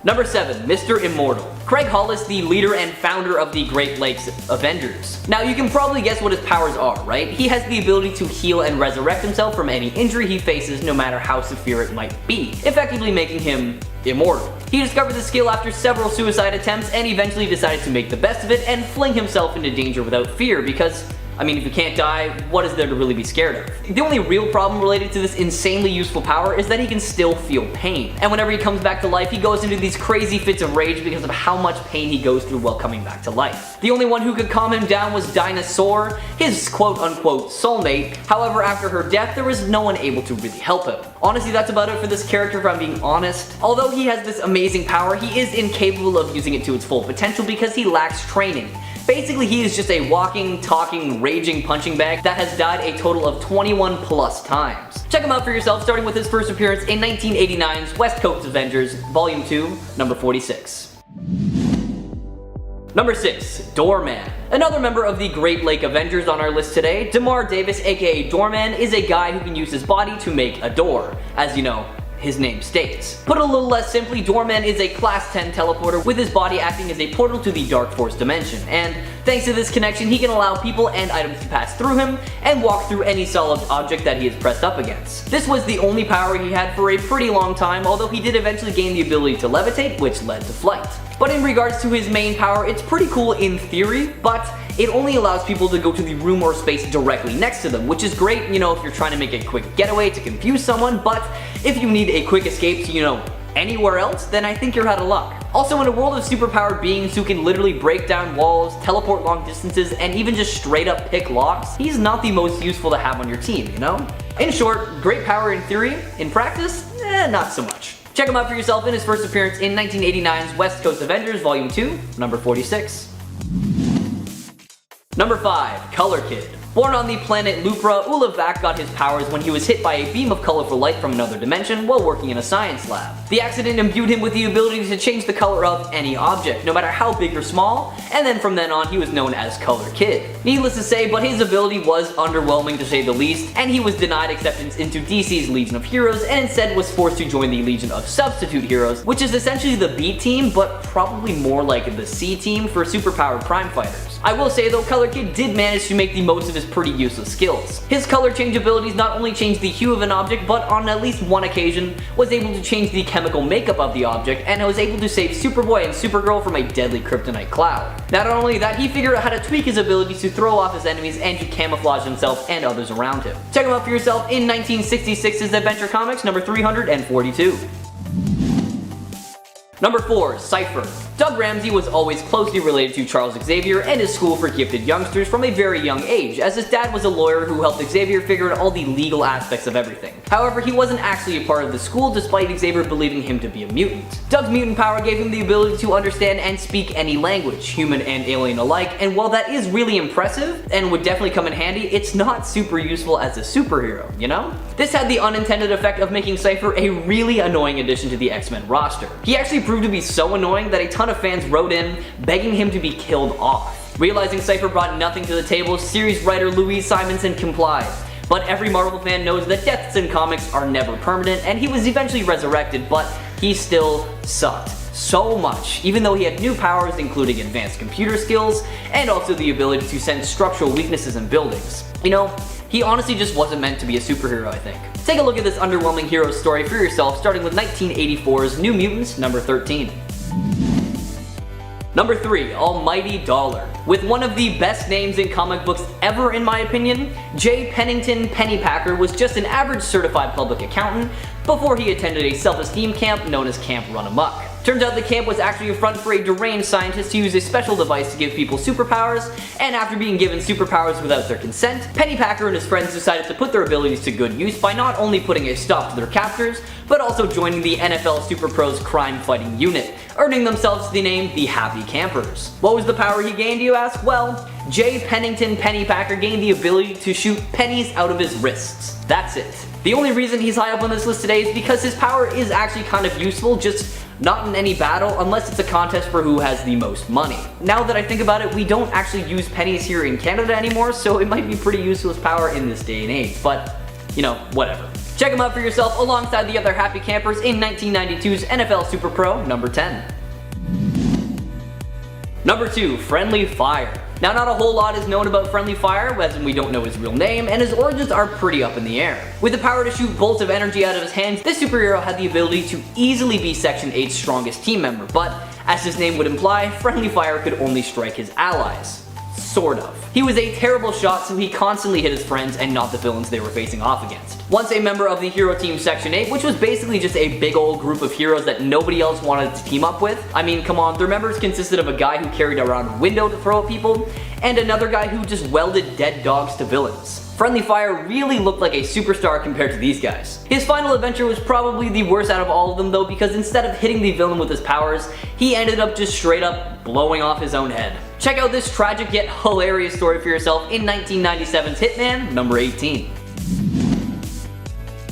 Number 7, Mr. Immortal. Craig Hollis, the leader and founder of the Great Lakes Avengers. Now you can probably guess what his powers are, right? He has the ability to heal and resurrect himself from any injury he faces, no matter how severe it might be, effectively making him immortal. He discovered the skill after several suicide attempts and eventually decided to make the best of it and fling himself into danger without fear because, I mean, if you can't die, what is there to really be scared of? The only real problem related to this insanely useful power is that he can still feel pain. And whenever he comes back to life, he goes into these crazy fits of rage because of how much pain he goes through while coming back to life. The only one who could calm him down was Dinosaur, his quote-unquote soulmate. However, after her death, there was no one able to really help him. Honestly, that's about it for this character if I'm being honest. Although he has this amazing power, he is incapable of using it to its full potential because he lacks training. Basically, he is just a walking, talking, raging punching bag that has died a total of 21 plus times. Check him out for yourself, starting with his first appearance in 1989's West Coast Avengers, Volume 2, number 46. Number 6, Doorman. Another member of the Great Lake Avengers on our list today, Damar Davis aka Doorman is a guy who can use his body to make a door. As you know, his name states. Put a little less simply, Doorman is a class 10 teleporter with his body acting as a portal to the Dark Force dimension, and thanks to this connection he can allow people and items to pass through him and walk through any solid object that he is pressed up against. This was the only power he had for a pretty long time, although he did eventually gain the ability to levitate, which led to flight. But in regards to his main power, it's pretty cool in theory, but it only allows people to go to the room or space directly next to them, which is great, you know, if you're trying to make a quick getaway to confuse someone, but if you need a quick escape to, you know, anywhere else, then I think you're out of luck. Also, in a world of superpowered beings who can literally break down walls, teleport long distances, and even just straight up pick locks, he's not the most useful to have on your team, you know? In short, great power in theory, in practice, not so much. Check him out for yourself in his first appearance in 1989's West Coast Avengers Volume 2, number 46. Number 5, Color Kid. Born on the planet Lupra, Uluvak got his powers when he was hit by a beam of colorful light from another dimension while working in a science lab. The accident imbued him with the ability to change the color of any object, no matter how big or small, and then from then on he was known as Color Kid. Needless to say, but his ability was underwhelming to say the least, and he was denied acceptance into DC's Legion of Heroes and instead was forced to join the Legion of Substitute Heroes, which is essentially the B team, but probably more like the C team for superpowered crime fighters. I will say though, Color Kid did manage to make the most of his pretty useless skills. His color change abilities not only changed the hue of an object, but on at least one occasion was able to change the chemical makeup of the object and was able to save Superboy and Supergirl from a deadly kryptonite cloud. Not only that, he figured out how to tweak his abilities to throw off his enemies and to camouflage himself and others around him. Check him out for yourself in 1966's Adventure Comics number 342. Number 4, Cypher. Doug Ramsey was always closely related to Charles Xavier and his school for gifted youngsters from a very young age, as his dad was a lawyer who helped Xavier figure out all the legal aspects of everything. However, he wasn't actually a part of the school despite Xavier believing him to be a mutant. Doug's mutant power gave him the ability to understand and speak any language, human and alien alike, and while that is really impressive and would definitely come in handy, it's not super useful as a superhero, you know? This had the unintended effect of making Cypher a really annoying addition to the X-Men roster. He actually proved to be so annoying that a ton of fans wrote in begging him to be killed off. Realizing Cypher brought nothing to the table, series writer Louise Simonson complied. But every Marvel fan knows that deaths in comics are never permanent, and he was eventually resurrected, but he still sucked so much, even though he had new powers including advanced computer skills and also the ability to sense structural weaknesses in buildings. You know, he honestly just wasn't meant to be a superhero, I think. Take a look at this underwhelming hero story for yourself, starting with 1984's New Mutants number 13. Number 3, Almighty Dollar. With one of the best names in comic books ever in my opinion, J. Pennington Pennypacker was just an average certified public accountant before he attended a self-esteem camp known as Camp Run Amok. Turns out the camp was actually a front for a deranged scientist to use a special device to give people superpowers, and after being given superpowers without their consent, Pennypacker and his friends decided to put their abilities to good use by not only putting a stop to their captors, but also joining the NFL Super Pros crime fighting unit, earning themselves the name the Happy Campers. What was the power he gained, you ask? Well, J. Pennington Pennypacker gained the ability to shoot pennies out of his wrists. That's it. The only reason he's high up on this list today is because his power is actually kind of useful, just not in any battle unless it's a contest for who has the most money. Now that I think about it, we don't actually use pennies here in Canada anymore, so it might be pretty useless power in this day and age, but you know, whatever. Check him out for yourself alongside the other happy campers in 1992's NFL Super Pro number 10. Number 2, Friendly Fire. Now, not a whole lot is known about Friendly Fire, as in we don't know his real name, and his origins are pretty up in the air. With the power to shoot bolts of energy out of his hands, this superhero had the ability to easily be Section 8's strongest team member, but as his name would imply, Friendly Fire could only strike his allies. Sort of. He was a terrible shot, so he constantly hit his friends and not the villains they were facing off against. Once a member of the hero team Section 8, which was basically just a big old group of heroes that nobody else wanted to team up with. I mean, come on, their members consisted of a guy who carried around a window to throw at people, and another guy who just welded dead dogs to villains. Friendly Fire really looked like a superstar compared to these guys. His final adventure was probably the worst out of all of them though, because instead of hitting the villain with his powers, he ended up just straight up blowing off his own head. Check out this tragic yet hilarious story for yourself in 1997's Hitman number 18.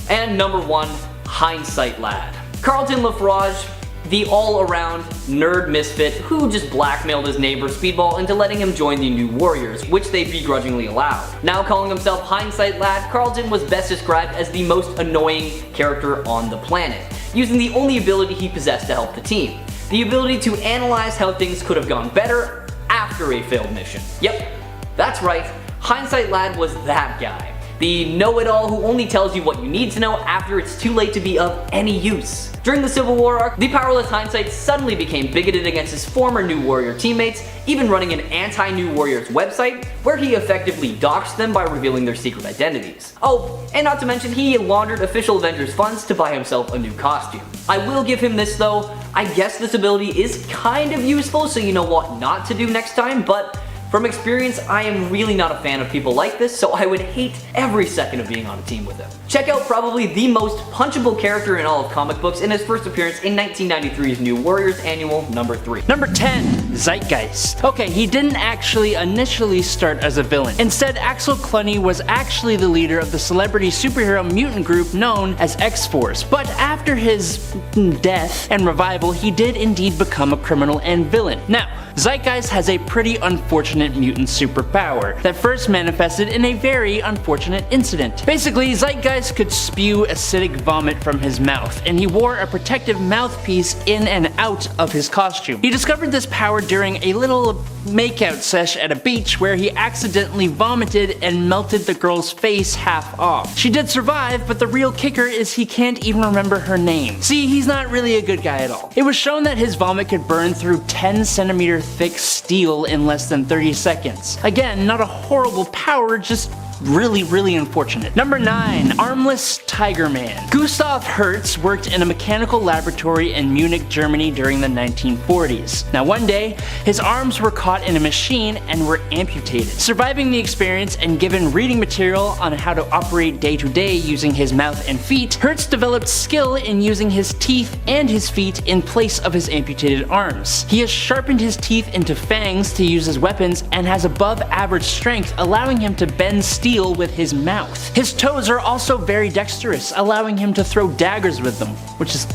And number 1, Hindsight Lad. Carlton Lafrage, the all-around nerd misfit who just blackmailed his neighbor Speedball into letting him join the New Warriors, which they begrudgingly allowed. Now calling himself Hindsight Lad, Carlton was best described as the most annoying character on the planet, using the only ability he possessed to help the team. The ability to analyze how things could have gone better after a failed mission. Yep, that's right, Hindsight Lad was that guy. The know-it-all who only tells you what you need to know after it's too late to be of any use. During the Civil War arc, the powerless Hindsight suddenly became bigoted against his former New Warrior teammates, even running an anti-New Warriors website where he effectively doxed them by revealing their secret identities. Oh, and not to mention he laundered official Avengers funds to buy himself a new costume. I will give him this though, I guess this ability is kind of useful so you know what not to do next time, but from experience, I am really not a fan of people like this, so I would hate every second of being on a team with him. Check out probably the most punchable character in all of comic books in his first appearance in 1993's New Warriors Annual number 3. Number 10, Zeitgeist. Okay, he didn't actually initially start as a villain. Instead, Axel Cluny was actually the leader of the celebrity superhero mutant group known as X-Force, but after his death and revival, he did indeed become a criminal and villain. Now, Zeitgeist has a pretty unfortunate mutant superpower that first manifested in a very unfortunate incident. Basically, Zeitgeist could spew acidic vomit from his mouth, and he wore a protective mouthpiece in and out of his costume. He discovered this power during a little makeout sesh at a beach where he accidentally vomited and melted the girl's face half off. She did survive, but the real kicker is he can't even remember her name. See, he's not really a good guy at all. It was shown that his vomit could burn through 10 centimeter thick steel in less than 30 seconds. Again, not a horrible power, just really unfortunate. Number 9, Armless Tiger Man. Gustav Hertz worked in a mechanical laboratory in Munich, Germany during the 1940s. Now one day, his arms were caught in a machine and were amputated. Surviving the experience and given reading material on how to operate day to day using his mouth and feet, Hertz developed skill in using his teeth and his feet in place of his amputated arms. He has sharpened his teeth into fangs to use as weapons and has above average strength, allowing him to bend steel with his mouth. His toes are also very dexterous, allowing him to throw daggers with them, which is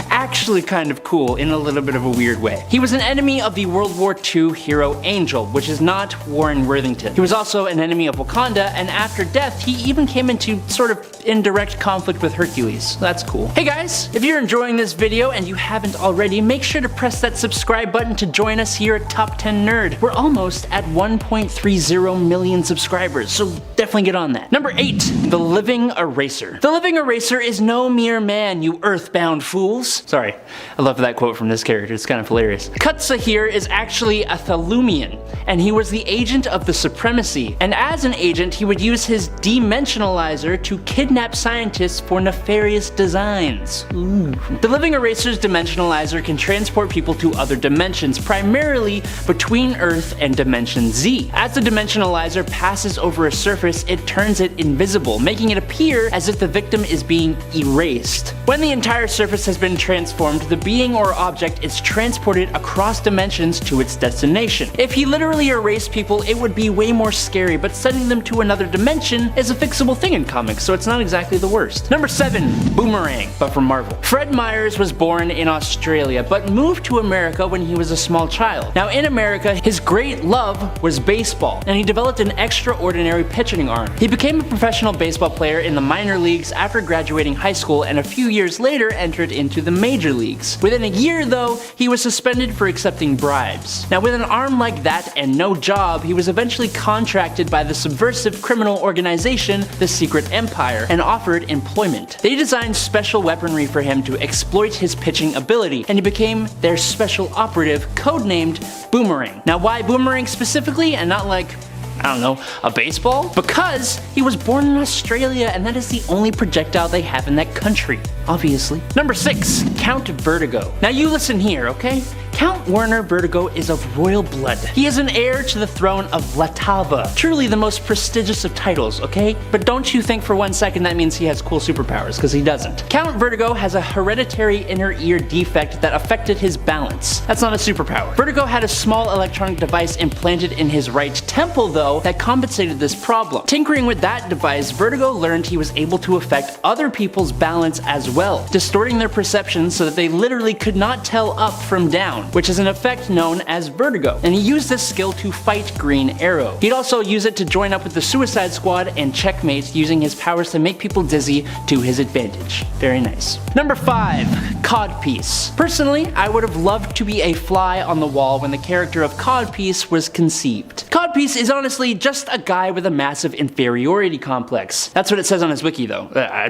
actually kind of cool in a little bit of a weird way. He was an enemy of the World War II hero Angel, which is not Warren Worthington. He was also an enemy of Wakanda, and after death, he even came into sort of indirect conflict with Hercules. That's cool. Hey guys, if you're enjoying this video and you haven't already, make sure to press that subscribe button to join us here at Top 10 Nerd. We're almost at 1.30 million subscribers, so definitely get on that. Number 8, the Living Eraser. The Living Eraser is no mere man, you earthbound fools. Sorry, I love that quote from this character, it's kind of hilarious. Kutsa here is actually a Thalumian, and he was the agent of the Supremacy, and as an agent he would use his Dimensionalizer to kidnap scientists for nefarious designs. Ooh. The Living Eraser's Dimensionalizer can transport people to other dimensions, primarily between Earth and Dimension Z. As the Dimensionalizer passes over a surface, it turns it invisible, making it appear as if the victim is being erased. When the entire surface has been transformed, the being or object is transported across dimensions to its destination. If he literally erased people, it would be way more scary, but sending them to another dimension is a fixable thing in comics, so it's not exactly the worst. Number 7. Boomerang, but from Marvel. Fred Myers was born in Australia, but moved to America when he was a small child. Now in America, his great love was baseball, and he developed an extraordinary pitching arm. He became a professional baseball player in the minor leagues after graduating high school, and a few years later entered into the major leagues. Within a year though, he was suspended for accepting bribes. Now with an arm like that and no job, he was eventually contracted by the subversive criminal organization, the Secret Empire, and offered employment. They designed special weaponry for him to exploit his pitching ability, and he became their special operative, codenamed Boomerang. Now why Boomerang specifically and not like, I don't know, a baseball? Because he was born in Australia and that is the only projectile they have in that country, obviously. Number 6. Count Vertigo. Now you listen here, okay? Count Werner Vertigo is of royal blood. He is an heir to the throne of Latava, truly the most prestigious of titles, okay? But don't you think for one second that means he has cool superpowers, because he doesn't. Count Vertigo has a hereditary inner ear defect that affected his balance. That's not a superpower. Vertigo had a small electronic device implanted in his right temple though that compensated this problem. Tinkering with that device, Vertigo learned he was able to affect other people's balance as well, distorting their perception so that they literally could not tell up from down, which is an effect known as vertigo, and he used this skill to fight Green Arrow. He'd also use it to join up with the Suicide Squad and checkmate, using his powers to make people dizzy to his advantage. Very nice. Number 5. Codpiece. Personally, I would have loved to be a fly on the wall when the character of Codpiece was conceived. Codpiece is honestly just a guy with a massive inferiority complex. That's what it says on his wiki though. I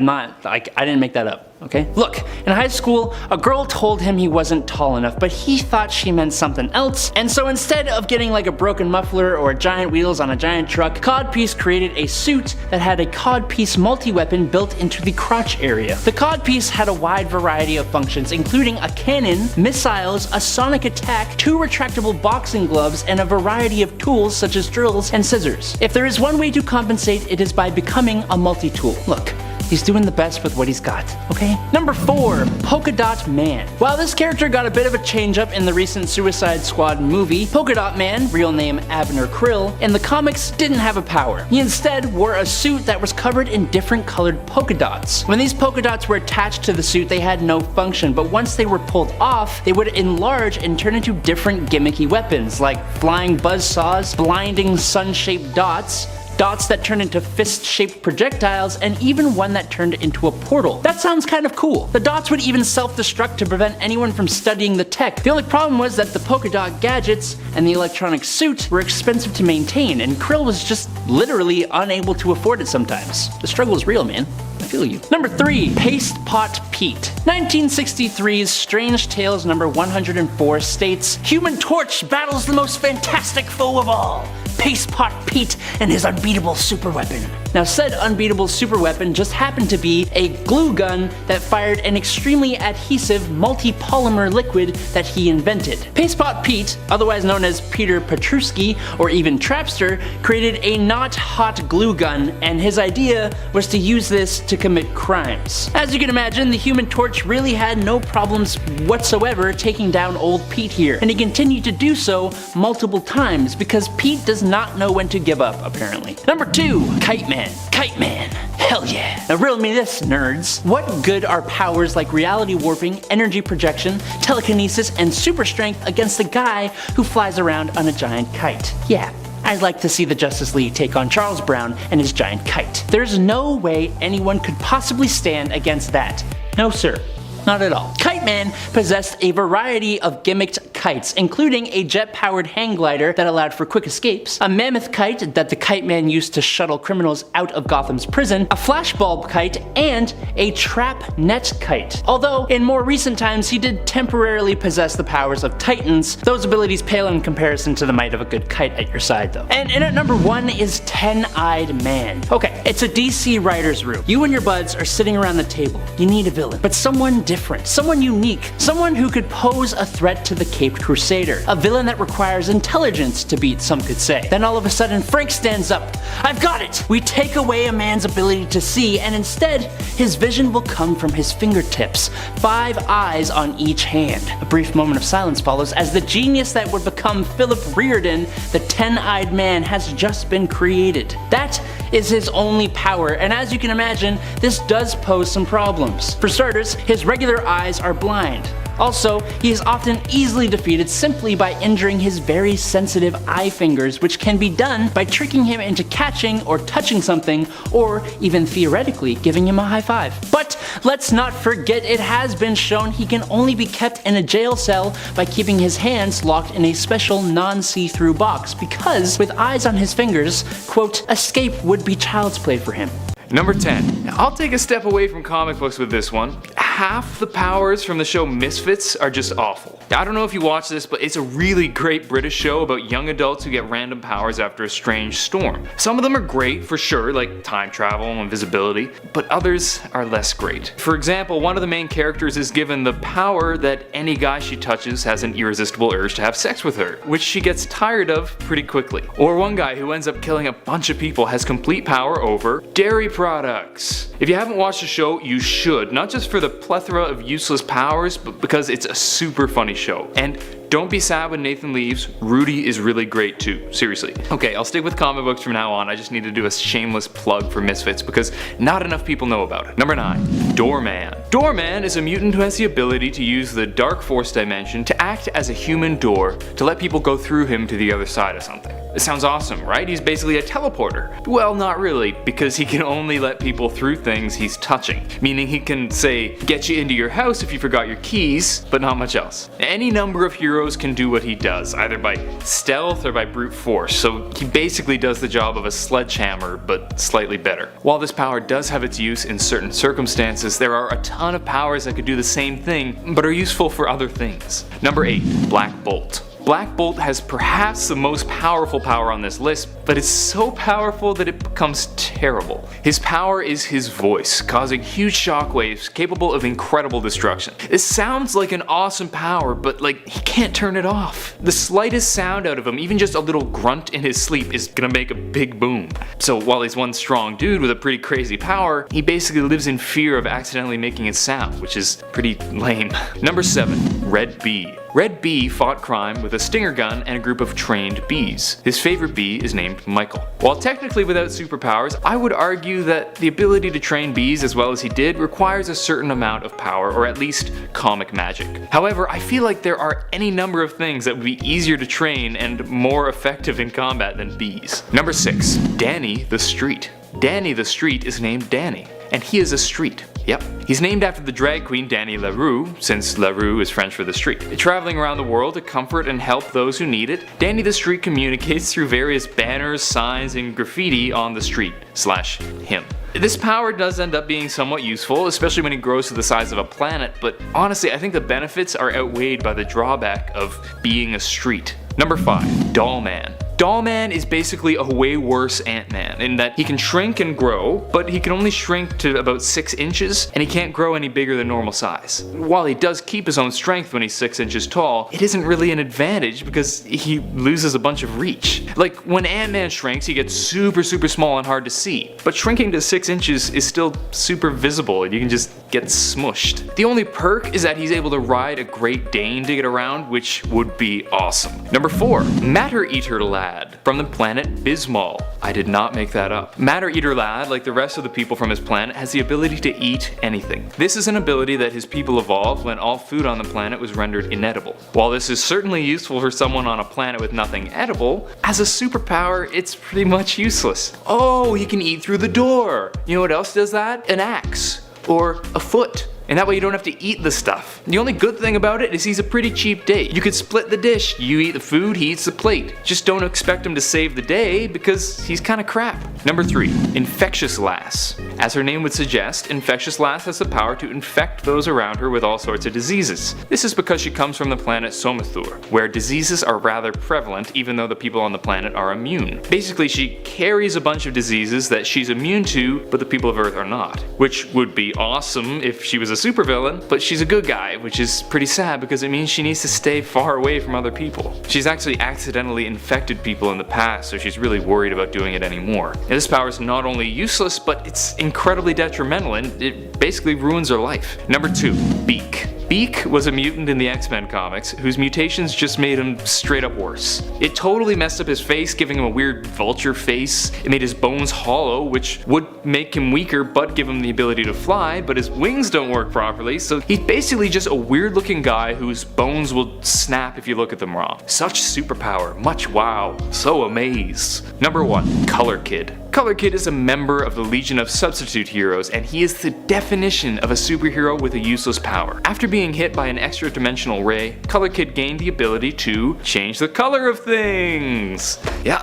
didn't make that up. Okay? Look, in high school, a girl told him he wasn't tall enough, but he thought she meant something else, and so instead of getting like a broken muffler or giant wheels on a giant truck, Codpiece created a suit that had a Codpiece multi-weapon built into the crotch area. The Codpiece had a wide variety of functions, including a cannon, missiles, a sonic attack, 2 retractable boxing gloves, and a variety of tools such as drills and scissors. If there is one way to compensate, it is by becoming a multi-tool. Look, he's doing the best with what he's got, okay? Number 4. Polka Dot Man. While this character got a bit of a change up in the recent Suicide Squad movie, Polka Dot Man, real name Abner Krill, in the comics didn't have a power. He instead wore a suit that was covered in different colored polka dots. When these polka dots were attached to the suit, they had no function, but once they were pulled off, they would enlarge and turn into different gimmicky weapons, like flying buzzsaws, blinding sun-shaped dots, dots that turned into fist-shaped projectiles, and even one that turned into a portal. That sounds kind of cool. The dots would even self-destruct to prevent anyone from studying the tech. The only problem was that the polka dot gadgets and the electronic suit were expensive to maintain, and Krill was just literally unable to afford it sometimes. The struggle is real, man. I feel you. Number 3. Paste Pot Pete. 1963's Strange Tales number 104 states, Human Torch battles the most fantastic foe of all, Paste Pot Pete and his unbeatable super weapon. Now said unbeatable super weapon just happened to be a glue gun that fired an extremely adhesive multi-polymer liquid that he invented. Paste Pot Pete, otherwise known as Peter Petruski or even Trapster, created a not hot glue gun, and his idea was to use this to commit crimes. As you can imagine, the Human Torch really had no problems whatsoever taking down old Pete here, and he continued to do so multiple times because Pete does not know when to give up, apparently. Number 2. Kite Man. Kite Man. Hell yeah. Now riddle me this, nerds. What good are powers like reality warping, energy projection, telekinesis, and super strength against a guy who flies around on a giant kite? Yeah, I'd like to see the Justice League take on Charles Brown and his giant kite. There's no way anyone could possibly stand against that. No sir. Not at all. Kite Man possessed a variety of gimmicked kites, including a jet-powered hang glider that allowed for quick escapes, a mammoth kite that the Kite Man used to shuttle criminals out of Gotham's prison, a flashbulb kite, and a trap net kite. Although, in more recent times, he did temporarily possess the powers of Titans, those abilities pale in comparison to the might of a good kite at your side though. And in at number 1 is Ten-Eyed Man. Okay, it's a DC writer's room. You and your buds are sitting around the table. You need a villain, but someone different different, someone unique, someone who could pose a threat to the Caped Crusader, a villain that requires intelligence to beat, some could say. Then all of a sudden, Frank stands up. I've got it! We take away a man's ability to see, and instead, his vision will come from his fingertips, 5 eyes on each hand. A brief moment of silence follows as the genius that would become Philip Reardon, the 10-eyed man, has just been created. That is his only power, and as you can imagine, this does pose some problems. For starters, his regular eyes are blind. Also, he is often easily defeated simply by injuring his very sensitive eye fingers, which can be done by tricking him into catching or touching something, or even theoretically giving him a high five. But let's not forget, it has been shown he can only be kept in a jail cell by keeping his hands locked in a special non-see-through box, because with eyes on his fingers, quote, escape would be child's play for him. Number 10. Now, I'll take a step away from comic books with this one. Half the powers from the show Misfits are just awful. I don't know if you watch this, but it's a really great British show about young adults who get random powers after a strange storm. Some of them are great for sure, like time travel and invisibility, but others are less great. For example, one of the main characters is given the power that any guy she touches has an irresistible urge to have sex with her, which she gets tired of pretty quickly. Or one guy who ends up killing a bunch of people has complete power over dairy products. If you haven't watched the show, you should, not just for the plethora of useless powers, but because it's a super funny show. And don't be sad when Nathan leaves, Rudy is really great too, seriously. Okay, I'll stick with comic books from now on. I just need to do a shameless plug for Misfits because not enough people know about it. Number 9, Doorman. Doorman is a mutant who has the ability to use the Dark Force dimension to act as a human door to let people go through him to the other side of something. It sounds awesome, right? He's basically a teleporter. Well, not really, because he can only let people through things he's touching. Meaning he can, say, get you into your house if you forgot your keys, but not much else. Any number of heroes can do what he does, either by stealth or by brute force, so he basically does the job of a sledgehammer, but slightly better. While this power does have its use in certain circumstances, there are a ton of powers that could do the same thing, but are useful for other things. Number 8, Black Bolt. Black Bolt has perhaps the most powerful power on this list, but it's so powerful that it becomes terrible. His power is his voice, causing huge shockwaves capable of incredible destruction. This sounds like an awesome power, but he can't turn it off. The slightest sound out of him, even just a little grunt in his sleep, is gonna make a big boom. So while he's one strong dude with a pretty crazy power, he basically lives in fear of accidentally making it sound, which is pretty lame. Number 7, Red Bee. Red Bee fought crime with a stinger gun and a group of trained bees. His favorite bee is named Michael. While technically without superpowers, I would argue that the ability to train bees as well as he did requires a certain amount of power, or at least comic magic. However, I feel like there are any number of things that would be easier to train and more effective in combat than bees. Number 6, Danny the Street. Danny the Street is named Danny, and he is a street. Yep. He's named after the drag queen Danny LaRue, since LaRue is French for the street. Traveling around the world to comfort and help those who need it, Danny the Street communicates through various banners, signs, and graffiti on the street / him. This power does end up being somewhat useful, especially when he grows to the size of a planet, but honestly I think the benefits are outweighed by the drawback of being a street. Number 5, Dollman. Dollman is basically a way worse Ant-Man in that he can shrink and grow, but he can only shrink to about 6 inches, and he can't grow any bigger than normal size. While he does keep his own strength when he's 6 inches tall, it isn't really an advantage because he loses a bunch of reach. Like when Ant-Man shrinks, he gets super small and hard to see, but shrinking to 6 inches is still super visible and you can just get smushed. The only perk is that he's able to ride a Great Dane to get around, which would be awesome. Number 4, Matter Eater Lad from the planet Bismol. I did not make that up. Matter Eater Lad, like the rest of the people from his planet, has the ability to eat anything. This is an ability that his people evolved when all food on the planet was rendered inedible. While this is certainly useful for someone on a planet with nothing edible, as a superpower, it's pretty much useless. Oh, he can eat through the door. You know what else does that? An axe. Or a foot. And that way you don't have to eat the stuff. The only good thing about it is he's a pretty cheap date. You could split the dish. You eat the food, he eats the plate. Just don't expect him to save the day because he's kinda crap. Number 3, Infectious Lass. As her name would suggest, Infectious Lass has the power to infect those around her with all sorts of diseases. This is because she comes from the planet Somathur, where diseases are rather prevalent even though the people on the planet are immune. Basically, she carries a bunch of diseases that she's immune to, but the people of Earth are not. Which would be awesome if she was a supervillain, but she's a good guy, which is pretty sad because it means she needs to stay far away from other people. She's actually accidentally infected people in the past, so she's really worried about doing it anymore. And this power is not only useless, but it's incredibly detrimental and it basically ruins her life. Number 2, Beak. Beak was a mutant in the X-Men comics whose mutations just made him straight up worse. It totally messed up his face, giving him a weird vulture face. It made his bones hollow, which would make him weaker but give him the ability to fly, but his wings don't work properly, so he's basically just a weird looking guy whose bones will snap if you look at them wrong. Such superpower, much wow, so amazed. Number 1, Color Kid. Color Kid is a member of the Legion of Substitute Heroes, and he is the definition of a superhero with a useless power. After being hit by an extra-dimensional ray, Color Kid gained the ability to change the color of things. Yeah,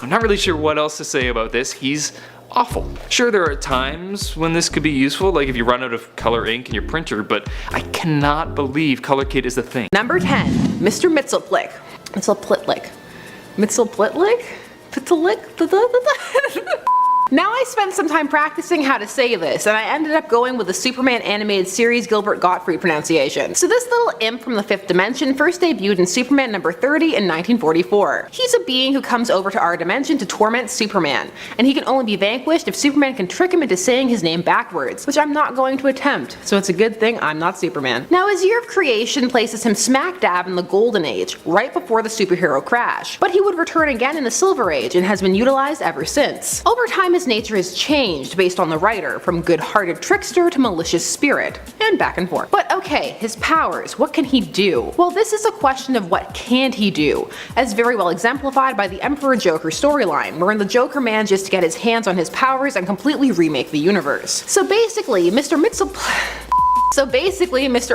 I'm not really sure what else to say about this. He's awful. Sure, there are times when this could be useful, like if you run out of color ink in your printer, but I cannot believe Color Kid is a thing. Number 10, Mr. Mitzelplick. Mitzelplitlick. Mitzelplitlick? Now I spent some time practicing how to say this, and I ended up going with the Superman animated series Gilbert Gottfried pronunciation. So this little imp from the 5th dimension first debuted in Superman number 30 in 1944. He's a being who comes over to our dimension to torment Superman, and he can only be vanquished if Superman can trick him into saying his name backwards, which I'm not going to attempt, so it's a good thing I'm not Superman. Now his year of creation places him smack dab in the Golden Age, right before the superhero crash, but he would return again in the Silver Age and has been utilized ever since. Over time his nature has changed based on the writer, from good-hearted trickster to malicious spirit, and back and forth. But okay, his powers, what can he do? Well, this is a question of what can't he do, as very well exemplified by the Emperor Joker storyline, wherein the Joker manages to get his hands on his powers and completely remake the universe. So basically, Mr.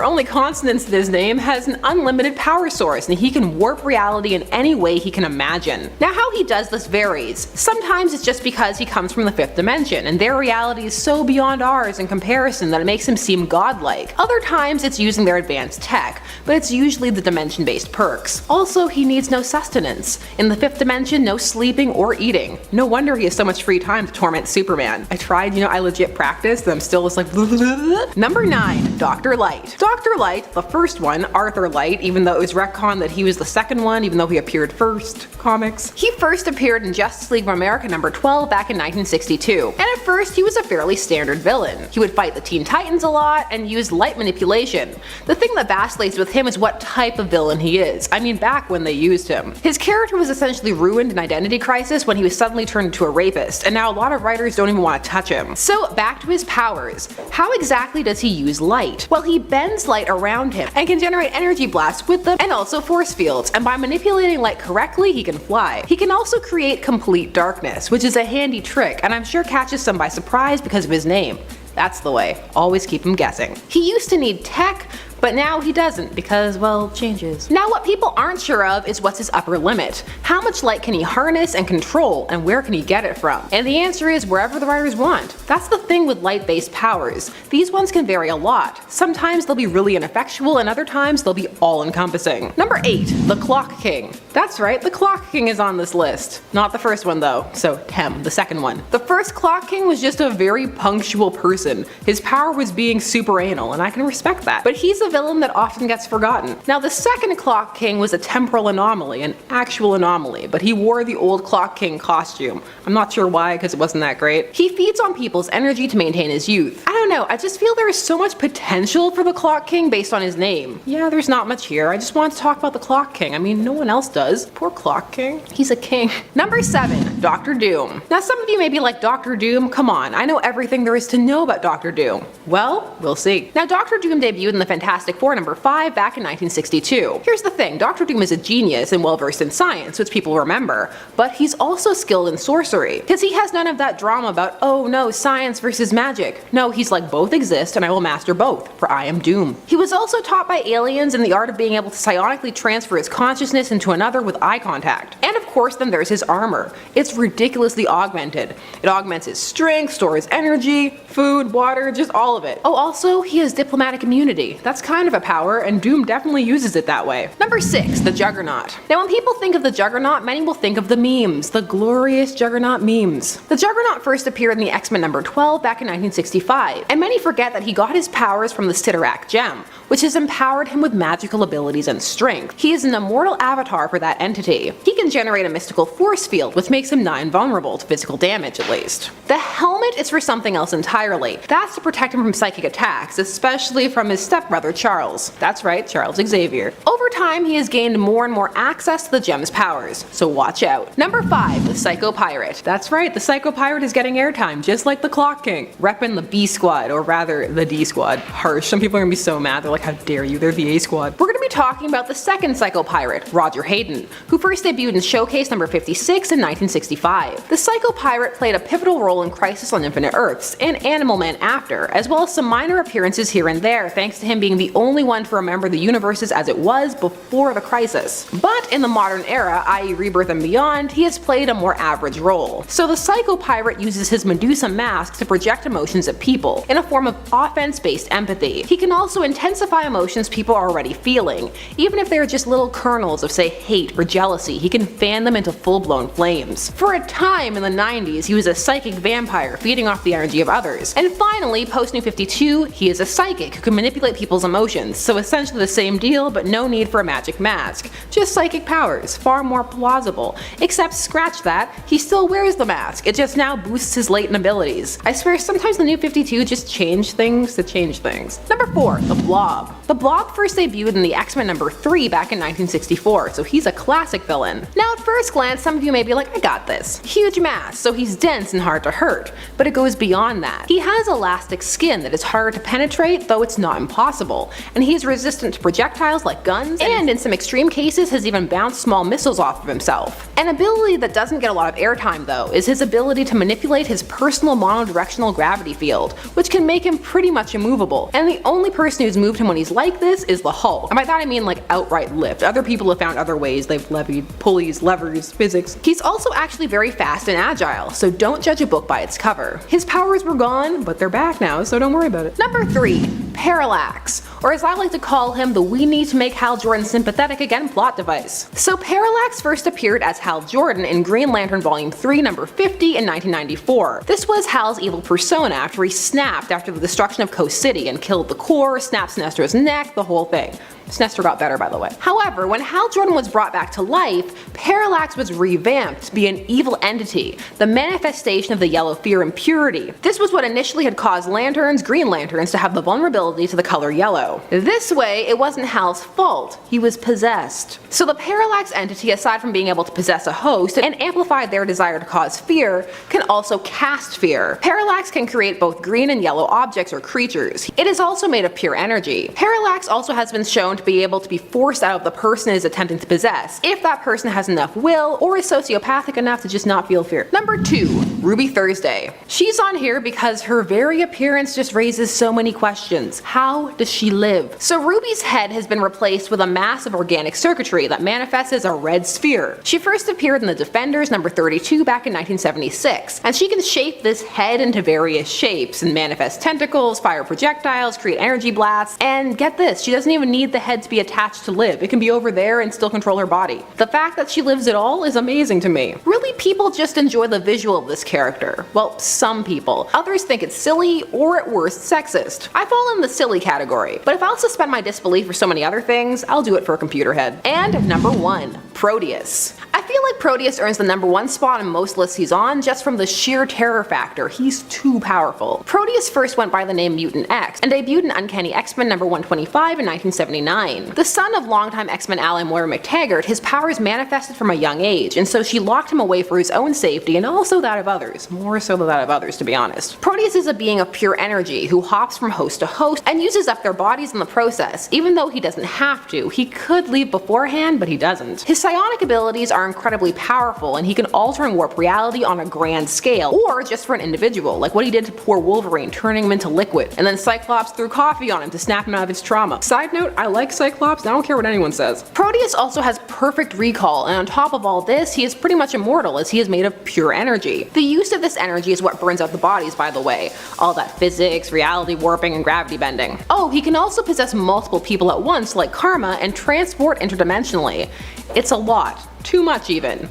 Only Consonants in his name has an unlimited power source, and he can warp reality in any way he can imagine. Now how he does this varies. Sometimes it's just because he comes from the 5th dimension, and their reality is so beyond ours in comparison that it makes him seem godlike. Other times it's using their advanced tech, but it's usually the dimension-based perks. Also, he needs no sustenance. In the 5th dimension, no sleeping or eating. No wonder he has so much free time to torment Superman. I tried, I legit practiced, and I'm still just like blah, blah, blah. Number 9. Dr. Light. Dr. Light, the first one, Arthur Light, even though it was retconned that he was the second one, even though he appeared first, comics. He first appeared in Justice League of America number 12 back in 1962, and at first he was a fairly standard villain. He would fight the Teen Titans a lot and use light manipulation. The thing that vacillates with him is what type of villain he is. I mean, back when they used him. His character was essentially ruined in Identity Crisis when he was suddenly turned into a rapist, and now a lot of writers don't even want to touch him. So back to his powers. How exactly does he use light? Well, he bends light around him and can generate energy blasts with them and also force fields, and by manipulating light correctly he can fly. He can also create complete darkness, which is a handy trick, and I'm sure catches some by surprise because of his name. That's the way. Always keep him guessing. He used to need tech, but now he doesn't because, well, changes. Now what people aren't sure of is what's his upper limit. How much light can he harness and control, and where can he get it from? And the answer is wherever the writers want. That's the thing with light-based powers. These ones can vary a lot. Sometimes they'll be really ineffectual, and other times they'll be all-encompassing. Number 8. The Clock King. That's right, the Clock King is on this list. Not the first one though, so Tem, the second one. The first Clock King was just a very punctual person. His power was being super anal, and I can respect that. But he's a villain that often gets forgotten. Now the second Clock King was a temporal anomaly, an actual anomaly, but he wore the old Clock King costume. I'm not sure why, because it wasn't that great. He feeds on people's energy to maintain his youth. I don't know, I just feel there is so much potential for the Clock King based on his name. Yeah, there's not much here, I just want to talk about the Clock King. I mean, no one else does. Poor Clock King. He's a king. Number 7. Dr. Doom. Now some of you may be like, Dr. Doom? Come on, I know everything there is to know about Dr. Doom. Well, we'll see. Now Dr. Doom debuted in the Fantastic Four number 5 back in 1962. Here's the thing, Dr. Doom is a genius and well versed in science, which people remember, but he's also skilled in sorcery, because he has none of that drama about, oh no, science versus magic. No, he's like, both exist and I will master both, for I am Doom. He was also taught by aliens in the art of being able to psionically transfer his consciousness into another another with eye contact. And of course then there's his armor. It's ridiculously augmented. It augments his strength, stores energy, food, water, just all of it. Oh, also, he has diplomatic immunity. That's kind of a power, and Doom definitely uses it that way. Number 6, the Juggernaut. Now when people think of the Juggernaut, many will think of the memes, the glorious Juggernaut memes. The Juggernaut first appeared in the X-Men number 12 back in 1965, and many forget that he got his powers from the Sidorak gem, which has empowered him with magical abilities and strength. He is an immortal avatar for that entity. He can generate a mystical force field, which makes him nigh invulnerable to physical damage at least. The helmet is for something else entirely. That's to protect him from psychic attacks, especially from his stepbrother Charles. That's right, Charles Xavier. Over time, he has gained more and more access to the gem's powers, so watch out. Number 5, the Psycho Pirate. That's right, the Psycho Pirate is getting airtime, just like the Clock King. Reppin' the B Squad, or rather, the D Squad. Harsh, some people are gonna be so mad, they're like, how dare you, they're the A Squad. We're gonna be talking about the second Psycho Pirate, Roger Hayden, who first debuted in Showcase number 56 in 1965. The Psycho Pirate played a pivotal role in Crisis on Infinite Earths, and Animal Man after, as well as some minor appearances here and there, thanks to him being the only one to remember the universes as it was before the Crisis. But in the modern era, i.e. Rebirth and beyond, he has played a more average role. So the Psycho Pirate uses his Medusa mask to project emotions at people, in a form of offense-based empathy. He can also intensify emotions people are already feeling. Even if they are just little kernels of, say, hate or jealousy, he can fan them into full-blown flames. For a time in the 90s, he was a psychic vampire feeding off the energy of others. And finally, post New 52, he is a psychic who can manipulate people's emotions, so essentially the same deal, but no need for a magic mask. Just psychic powers, far more plausible. Except scratch that, he still wears the mask, it just now boosts his latent abilities. I swear sometimes the New 52 just change things to change things. Number 4, the Blob. The Blob first debuted in the X-Men number 3 back in 1964, so he's a classic villain. Now at first glance, some of you may be like, I got this. Huge mass, so he's dense and hard to hurt, but it goes beyond that. He has elastic skin that is harder to penetrate, though it's not impossible, and he's resistant to projectiles like guns, and in some extreme cases has even bounced small missiles off of himself. An ability that doesn't get a lot of airtime though is his ability to manipulate his personal monodirectional gravity field, which can make him pretty much immovable, and the only person who's moved him when he's like this is the Hulk. And by that I mean like outright lift. Other people have found other ways, they've levied pulleys, levers, physics. He's also actually very fast and agile, so don't judge a book by its cover. His powers were gone, but they're back now, so don't worry about it. Number 3, Parallax, or as I like to call him, the we need to make Hal Jordan sympathetic again plot device. So Parallax first appeared as Hal Jordan in Green Lantern Volume 3 number 50 in 1994. This was Hal's evil persona after he snapped after the destruction of Coast City and killed the Core, snapped Sinestro's neck, the whole thing. Sinestro got better, by the way. However, when Hal Jordan was brought back to life, Parallax was revamped to be an evil entity, the manifestation of the yellow fear and purity. This was what initially had caused Lanterns, Green Lanterns, to have the vulnerability to the color yellow. This way, it wasn't Hal's fault, he was possessed. So the Parallax entity, aside from being able to possess a host and amplify their desire to cause fear, can also cast fear. Parallax can create both green and yellow objects or creatures. It is also made of pure energy. Parallax also has been shown to be able to be forced out of the person it is attempting to possess, if that person has enough will or is sociopathic enough to just not feel fear. Number 2, Ruby Thursday. She's on here because her very appearance just raises so many questions. How does she live? So Ruby's head has been replaced with a mass of organic circuitry that manifests as a red sphere. She first appeared in the Defenders number 32 back in 1976, and she can shape this head into various shapes and manifest tentacles, fire projectiles, create energy blasts, and get this, she doesn't even need the head to be attached to live. It can be over there and still control her body. The fact that she lives at all is amazing to me. Really, people just enjoy the visual of this character. Well, some people. Others think it's silly, or at worst, sexist. I fall in the silly category, but if I'll suspend my disbelief for so many other things, I'll do it for a computer head. And number 1, Proteus. I feel like Proteus earns the number 1 spot in most lists he's on just from the sheer terror factor. He's too powerful. Proteus first went by the name Mutant X and debuted in Uncanny X-Men number 125 in 1979. The son of longtime X-Men ally Moira McTaggart, his powers manifested from a young age, and so she locked him away for his own safety and also that of others. More so than that of others, to be honest. Proteus is a being of pure energy who hops from host to host and uses up their bodies in the process. Even though he doesn't have to, he could leave beforehand, but he doesn't. His psionic abilities are incredibly powerful, and he can alter and warp reality on a grand scale, or just for an individual, like what he did to poor Wolverine, turning him into liquid, and then Cyclops threw coffee on him to snap him out of his trauma. Side note, I like like Cyclops? I don't care what anyone says. Proteus also has perfect recall, and on top of all this, he is pretty much immortal as he is made of pure energy. The use of this energy is what burns out the bodies, by the way. All that physics, reality warping, and gravity bending. Oh, he can also possess multiple people at once like Karma and transport interdimensionally. It's a lot. Too much even.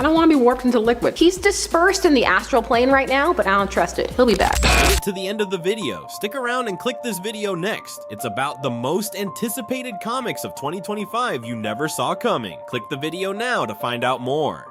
I don't want to be warped into liquid. He's dispersed in the astral plane right now, but I don't trust it. He'll be back. Made it to the end of the video. Stick around and click this video next. It's about the most anticipated comics of 2025 you never saw coming. Click the video now to find out more.